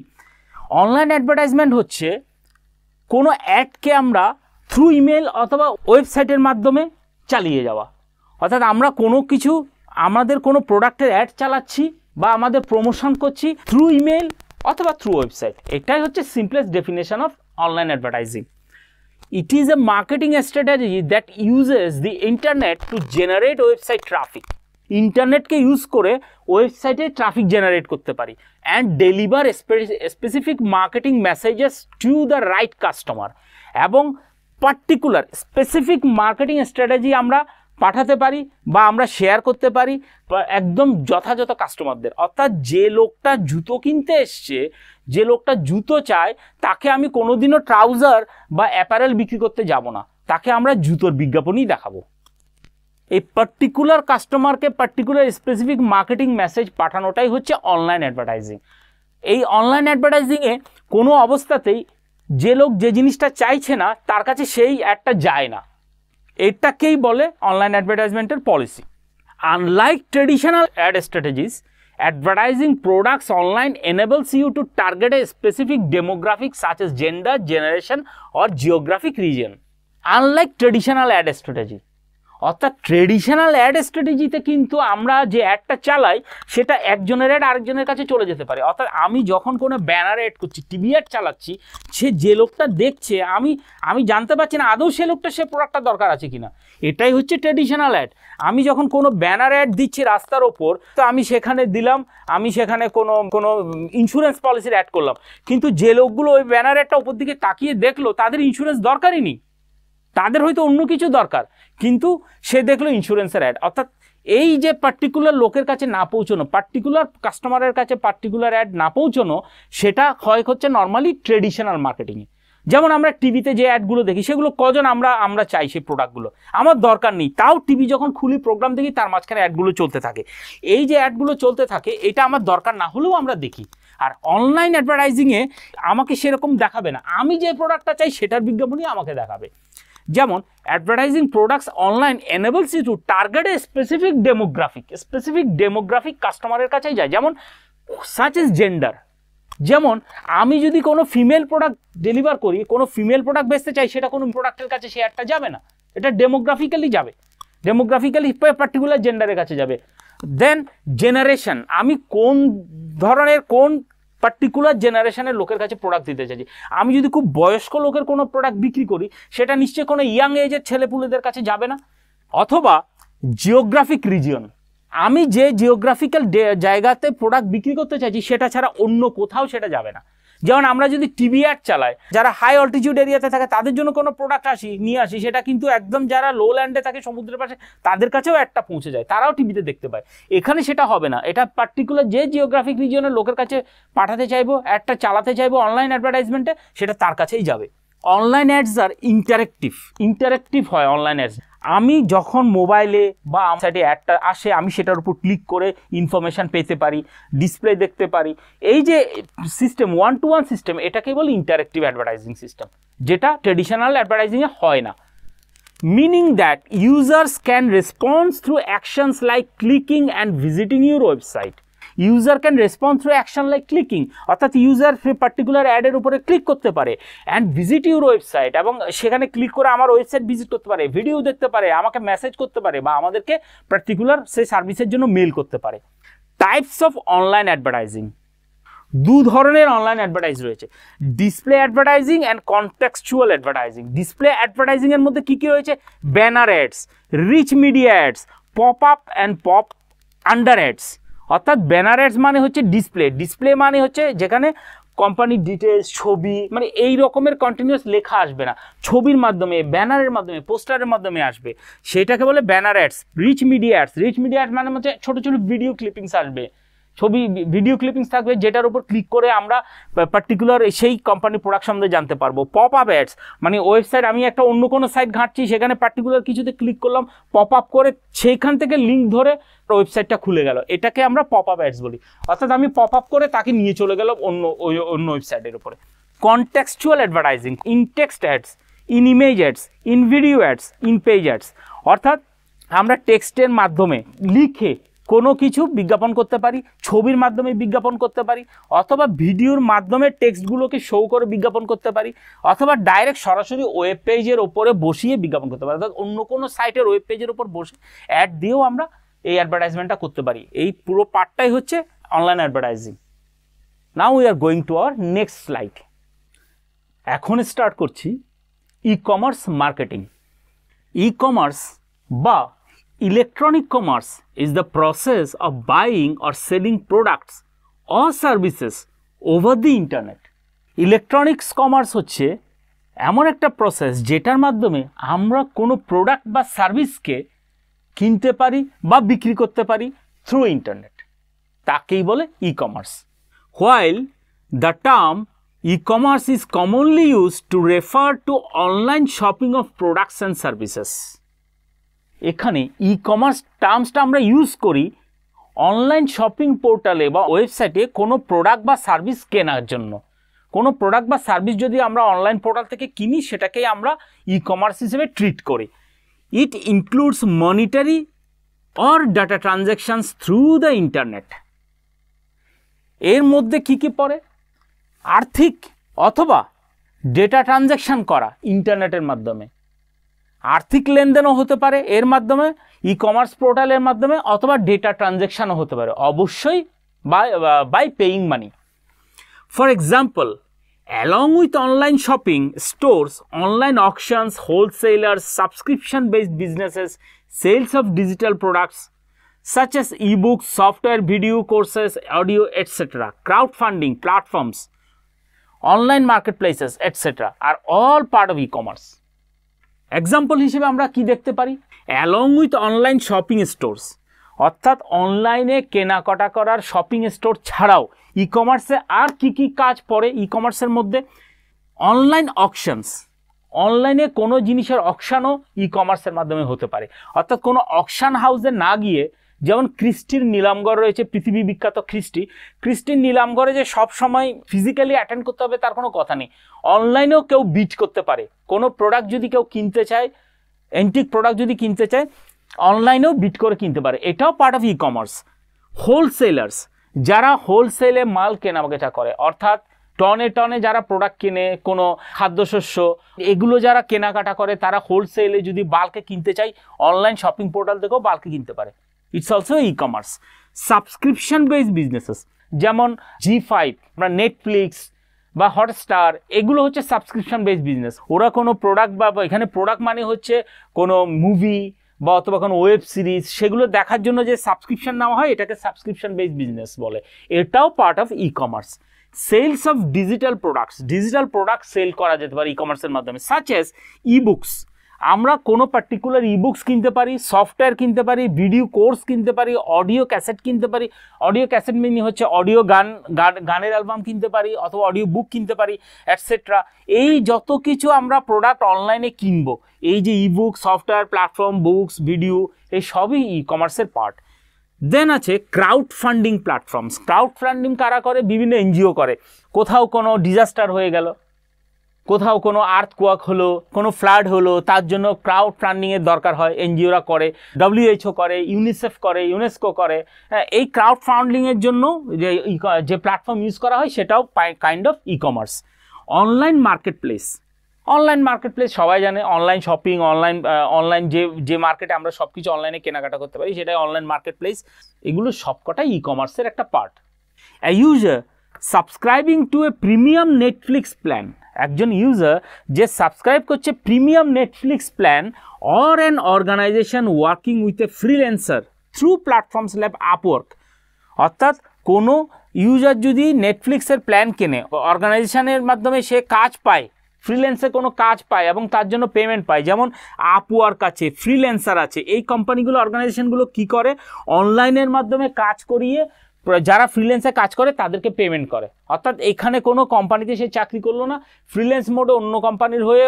অনলাইন অ্যাডভার্টাইজমেন্ট হচ্ছে কোনো অ্যাডকে আমরা থ্রু ইমেল অথবা ওয়েবসাইটের মাধ্যমে চালিয়ে যাওয়া, অর্থাৎ আমরা কোনো কিছু আমাদের কোনো প্রোডাক্টের অ্যাড চালাচ্ছি বা আমাদের প্রমোশন করছি থ্রু ইমেল অথবা থ্রু ওয়েবসাইট। এটাই হচ্ছে simplest definition of online advertising. It is a marketing strategy that uses the internet to generate website traffic. ইন্টারনেটকে ইউজ করে ওয়েবসাইটে ট্রাফিক জেনারেট করতে পারি and deliver specific marketing messages to the right customer, এবং particular specific marketing strategy আমরা পাঠাতে পারি বা আমরা শেয়ার করতে পারি একদম যথাযথ কাস্টমারদের। অর্থাৎ যে লোকটা জুতো কিনতে এসছে, যে লোকটা জুতো চায়, তাকে আমি কোনোদিনও ট্রাউজার বা অ্যাপারেল বিক্রি করতে যাব না, তাকে আমরা জুতোর বিজ্ঞাপনই দেখাবো। এই পার্টিকুলার কাস্টমারকে পার্টিকুলার স্পেসিফিক মার্কেটিং মেসেজ পাঠানোটাই হচ্ছে অনলাইন অ্যাডভার্টাইজিং। এই অনলাইন অ্যাডভার্টাইজিংয়ে কোনো অবস্থাতেই যে লোক যে জিনিসটা চাইছে না তার কাছে সেই অ্যাডটা যায় না, এটাকেই বলে অনলাইন অ্যাডভার্টাইজমেন্টের policy. Unlike traditional ad strategies, advertising products online enables you to target a specific demographic such as gender, generation or geographic region. Unlike traditional ad strategy, অর্থাৎ ট্রেডিশনাল অ্যাড স্ট্র্যাটেজিতে কিন্তু আমরা যে অ্যাডটা চালাই সেটা একজনের অ্যাড আরেকজনের কাছে চলে যেতে পারে। অর্থাৎ আমি যখন কোনো ব্যানার অ্যাড করছি, টিভি অ্যাড চালাচ্ছি, সে যে লোকটা দেখছে আমি জানতে পারছি না আদৌ সে লোকটা সে প্রোডাক্টটা দরকার আছে কিনা। এটাই হচ্ছে ট্রেডিশনাল অ্যাড। আমি যখন কোনো ব্যানার অ্যাড দিচ্ছি রাস্তার ওপর, তো আমি সেখানে দিলাম, আমি সেখানে কোনো ইন্স্যুরেন্স পলিসির অ্যাড করলাম, কিন্তু যে লোকগুলো ওই ব্যানার অ্যাডটা ওপর দিকে তাকিয়ে দেখলো তাদের ইন্স্যুরেন্স দরকারই নেই, তাদের হয়তো অন্য কিছু দরকার, কিন্তু সে দেখলো ইন্স্যুরেন্সের অ্যাড। অর্থাৎ এই যে পার্টিকুলার লোকের কাছে না পৌঁছানো, পার্টিকুলার কাস্টমারের কাছে পার্টিকুলার অ্যাড না পৌঁছানো, সেটা হয় হচ্ছে নর্মালি ট্রেডিশনাল মার্কেটিংয়ে। যেমন আমরা টিভিতে যে অ্যাডগুলো দেখি সেগুলো কজন আমরা চাই সেই প্রোডাক্টগুলো, আমার দরকার নেই, তাও টিভি যখন খুলি প্রোগ্রাম দেখি তার মাঝখানে অ্যাডগুলো চলতে থাকে। এই যে অ্যাডগুলো চলতে থাকে এটা আমার দরকার না হলেও আমরা দেখি। আর অনলাইন অ্যাডভার্টাইজিংয়ে আমাকে সেরকম দেখাবে না, আমি যে প্রোডাক্টটা চাই সেটার বিজ্ঞাপনই আমাকে দেখাবে। যেমন advertising products online enables you to target a specific demographic কাস্টমারের কাছেই যায়। যেমন সাচ এস জেন্ডার, যেমন আমি যদি কোনো ফিমেল প্রোডাক্ট ডেলিভার করি, কোনো ফিমেল প্রোডাক্ট বেচতে চাই, সেটা কোনো প্রোডাক্টের কাছে সে অ্যাডটা যাবে না, এটা ডেমোগ্রাফিক্যালি যাবে, ডেমোগ্রাফিক্যালি পার্টিকুলার জেন্ডারের কাছে যাবে। দেন জেনারেশন, আমি কোন ধরনের কোন পার্টিকুলার জেনারেশনের লোকের কাছে প্রোডাক্ট দিতে চাইছি। আমি যদি খুব বয়স্ক লোকের কোনো প্রোডাক্ট বিক্রি করি, সেটা নিশ্চয়ই কোনো ইয়াং এজের ছেলেপুলেদের কাছে যাবে না। অথবা জিওগ্রাফিক রিজিয়ন, আমি যে জিওগ্রাফিক্যাল জায়গাতে প্রোডাক্ট বিক্রি করতে চাইছি সেটা ছাড়া অন্য কোথাও সেটা যাবে না। যেমন আমরা যদি টিভি অ্যাড চালাই, যারা হাই অল্টিটিউড এরিয়াতে থাকে তাদের জন্য কোনো প্রোডাক্ট নিয়ে আসি, সেটা কিন্তু একদম যারা লো ল্যান্ডে থাকে সমুদ্রের পাশে তাদের কাছেও অ্যাডটা পৌঁছে যায়, তারাও টিভিতে দেখতে পায়। এখানে সেটা হবে না, এটা পার্টিকুলার যে জিওগ্রাফিক রিজিয়নের লোকের কাছে পাঠাতে চাইবো, অ্যাডটা চালাতে চাইবো অনলাইন অ্যাডভার্টাইজমেন্টে, সেটা তার কাছেই যাবে। অনলাইন অ্যাডস আর ইন্টারেক্টিভ হয় অনলাইন অ্যাডস। আমি যখন মোবাইলে বা সাইটে অ্যাডটা আসে, আমি সেটার উপর ক্লিক করে ইনফরমেশান পেতে পারি, ডিসপ্লে দেখতে পারি। এই যে সিস্টেম, 1-to-1 সিস্টেম, এটাকে বলে ইন্টারেক্টিভ অ্যাডভার্টাইজিং সিস্টেম, যেটা ট্রেডিশনাল অ্যাডভার্টাইজিংয়ে হয় না। Meaning that users can response through actions like clicking and visiting your website. User can response through action like clicking, অর্থাৎ ইউজার পার্টিকুলার অ্যাডের উপরে ক্লিক করতে পারে, অ্যান্ড ভিজিট ইউর ওয়েবসাইট, এবং সেখানে ক্লিক করে আমার ওয়েবসাইট ভিজিট করতে পারে, ভিডিও দেখতে পারে, আমাকে মেসেজ করতে পারে, বা আমাদেরকে পার্টিকুলার সেই সার্ভিসের জন্য মেল করতে পারে। টাইপস অফ অনলাইন অ্যাডভার্টাইজিং, দু ধরনের অনলাইন অ্যাডভার্টাইজ রয়েছে, display advertising and contextual advertising. Display অ্যাডভার্টাইজিংয়ের মধ্যে কী কী রয়েছে? Banner ads, rich media ads, pop up and pop under ads. অর্থাৎ ব্যানার অ্যাডস মানে হচ্ছে ডিসপ্লে মানে হচ্ছে যেখানে কোম্পানির ডিটেলস, ছবি, মানে এই রকমের কন্টিনিউয়াস লেখা আসবে না, ছবির মাধ্যমে, ব্যানারের মাধ্যমে, পোস্টারের মাধ্যমে আসবে, সেটাকে বলে banner ads. Rich media ads মানে হচ্ছে ছোটো ছোটো ভিডিও ক্লিপিংস আসবে, ছবি ভিডিও ক্লিপিংস থাকবে যেটার উপর ক্লিক করে আমরা পার্টিকুলার সেই কোম্পানির প্রোডাক্ট সম্বন্ধে জানতে পারবো। পপ আপ অ্যাডস মানে ওয়েবসাইট, আমি একটা অন্য কোনো সাইট ঘাঁটছি, সেখানে পার্টিকুলার কিছুতে ক্লিক করলাম, পপ আপ করে সেইখান থেকে লিঙ্ক ধরে ওয়েবসাইটটা খুলে গেল, এটাকে আমরা পপ আপ অ্যাডস বলি। অর্থাৎ আমি পপ আপ করে তাকে নিয়ে চলে গেলাম অন্য ওয়েবসাইটের উপরে। Contextual advertising, in text ads, in image ads, in video ads, in page ads. অর্থাৎ আমরা টেক্সটের মাধ্যমে লিখে কোনো কিছু বিজ্ঞাপন করতে পারি, ছবির মাধ্যমে বিজ্ঞাপন করতে পারি, অথবা ভিডিওর মাধ্যমে টেক্সটগুলোকে শো করে বিজ্ঞাপন করতে পারি, অথবা ডাইরেক্ট সরাসরি ওয়েব পেজের ওপরে বসিয়ে বিজ্ঞাপন করতে পারি। অর্থাৎ অন্য কোনো সাইটের ওয়েব পেজের ওপর বসে অ্যাড দিয়েও আমরা এই অ্যাডভার্টাইজমেন্টটা করতে পারি। এই পুরো পার্টটাই হচ্ছে online advertising. Now we are going to our next slide. এখন স্টার্ট করছি e commerce marketing. E commerce বা electronic commerce is the process of buying or selling products or services over the internet. Electronics commerce হচ্ছে এমন একটা process যেটার মাধ্যমে আমরা কোনো প্রোডাক্ট বা সার্ভিসকে কিনতে পারি বা বিক্রি করতে পারি থ্রু ইন্টারনেট, তাকেই বলে e commerce. While the term e-commerce is commonly used to refer to online shopping of products and services, এখানে ই কমার্স টার্মসটা আমরা ইউজ করি অনলাইন শপিং পোর্টালে বা ওয়েবসাইটে কোনো প্রোডাক্ট বা সার্ভিস কেনার জন্য। কোনো প্রোডাক্ট বা সার্ভিস যদি আমরা অনলাইন পোর্টাল থেকে কিনি, সেটাকেই আমরা ই কমার্স হিসেবে ট্রিট করি। It includes monetary or data transactions through the internet. এর মধ্যে কি কি পড়ে? আর্থিক অথবা ডেটা ট্রানজ্যাকশন করা ইন্টারনেটের মাধ্যমে, আর্থিক লেনদেনও হতে পারে এর মাধ্যমে ই কমার্স পোর্টালের মাধ্যমে, অথবা ডেটা ট্রানজ্যাকশনও হতে পারে, অবশ্যই by paying money. For example, along with online shopping, stores, online auctions, wholesalers, subscription based businesses, sales of digital products such as ebooks, software, video courses, audio, etc., crowdfunding platforms, online marketplaces, etc., are all part of e-commerce. Example হিসেবে আমরা কি দেখতে পারি? Along with online shopping stores, অর্থাৎ অনলাইনে কেনাকাটা করার shopping store ছাড়াও ই কমার্সে আর কি কি কাজ পড়ে ই কমার্সের মধ্যে? অনলাইন অকশনস, অনলাইনে কোনো জিনিসের অকশানও ই কমার্সের মাধ্যমে হতে পারে। অর্থাৎ কোনো অকশান হাউসে না গিয়ে, যেমন ক্রিস্টির নিলামঘর রয়েছে, পৃথিবী বিখ্যাত ক্রিস্টির নিলামঘরে যে সব সময় ফিজিক্যালি অ্যাটেন্ড করতে হবে তার কোনো কথা নেই। অনলাইনেও কেউ বিট করতে পারে। কোনো প্রোডাক্ট যদি কেউ কিনতে চায়, অ্যান্টিক প্রোডাক্ট যদি কিনতে চায়, অনলাইনেও বিট করে কিনতে পারে, এটাও পার্ট অফ ই কমার্স। হোলসেলার্স, যারা হোলসেলে মাল কেনাবেচা করে, অর্থাৎ টনে টনে যারা প্রোডাক্ট কেনে, কোনো খাদ্যশস্য এগুলো যারা কেনাকাটা করে, তারা হোলসেলে যদি বাল্কে কিনতে চায়, অনলাইন শপিং পোর্টাল থেকেও বাল্কে কিনতে পারে। It's also e commerce. Subscription based businesses, যেমন জি5 বা নেটফ্লিক্স বা হটস্টার, এগুলো হচ্ছে সাবস্ক্রিপশন বেসড বিজনেস। ওরা কোনো প্রোডাক্ট বা এখানে প্রোডাক্ট মানে হচ্ছে কোনো মুভি বা অথবা কোনো ওয়েব সিরিজ, সেগুলো দেখার জন্য যে সাবস্ক্রিপশন নেওয়া হয়, এটাকে সাবস্ক্রিপশন বেসড বিজনেস বলে, এটাও part of e commerce. Sales of digital product sell করা যেতে পারে ই কমার্সের মাধ্যমে, সাচ এস ইবুকস, আমরা কোনো পার্টিকুলার ইবুকস কিনতে পারি, সফটওয়্যার কিনতে পারি, ভিডিও কোর্স কিনতে পারি, অডিও ক্যাসেট কিনতে পারি। অডিও ক্যাসেট মিনি হচ্ছে অডিও গানের অ্যালবাম কিনতে পারি, অথবা অডিও বুক কিনতে পারি, অ্যাটসেট্রা। এই যত কিছু আমরা প্রোডাক্ট অনলাইনে কিনবো, এই যে ebook, software, platform, books, video, এই সবই ই কমার্সের পার্ট। দেন আছে crowd funding platforms. Crowd funding কারা করে? বিভিন্ন এনজিও করে। কোথাও কোনো ডিজাস্টার হয়ে গেল, কোথাও কোনো আর্থকোয়াক হলো, কোনো ফ্লাড হলো, তার জন্য ক্রাউড ফান্ডিংয়ের দরকার হয়, এনজিওরা করে, WHO করে, ইউনিসেফ করে, ইউনেস্কো করে। এই ক্রাউড ফান্ডিংয়ের জন্য যে প্ল্যাটফর্ম ইউজ করা হয়, সেটাও kind of e commerce. Online marketplace সবাই জানে, অনলাইন শপিং, অনলাইন যে মার্কেটে আমরা সব কিছু অনলাইনে কেনাকাটা করতে পারি, সেটাই অনলাইন মার্কেটপ্লেস। এগুলো সবকটাই ই কমার্সের একটা part. A user subscribing to a premium Netflix plan, একজন ইউজার যে সাবস্ক্রাইব করছে premium Netflix plan, or an organization working with a freelancer through platforms like Upwork. অর্থাৎ কোনো ইউজার যদি নেটফ্লিক্সের প্ল্যান কেনে, অর্গানাইজেশনের মাধ্যমে সে কাজ পায়, ফ্রিল্যান্সে কোনো কাজ পায় এবং তার জন্য পেমেন্ট পায়, যেমন আপওয়ার্ক আছে, ফ্রিল্যান্সার আছে। এই কোম্পানিগুলো, অর্গানাইজেশনগুলো কি করে? অনলাইনের মাধ্যমে কাজ করিয়ে যারা ফ্রিল্যান্সে কাজ করে তাদেরকে পেমেন্ট করে। অর্থাৎ এখানে কোনো কোম্পানিতে সে চাকরি করলো না, ফ্রিল্যান্স মোডে অন্য কোম্পানির হয়ে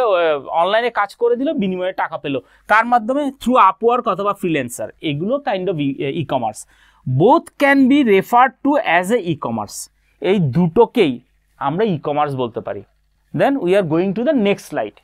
অনলাইনে কাজ করে দিল, বিনিময়ে টাকা পেলো কার মাধ্যমে? থ্রু আপওয়ার্ক অথবা ফ্রিল্যান্সার। এগুলো kind of e commerce. Both can be referred to as a e commerce. এই দুটোকেই আমরা ই কমার্স বলতে পারি। Then we are going to the next slide.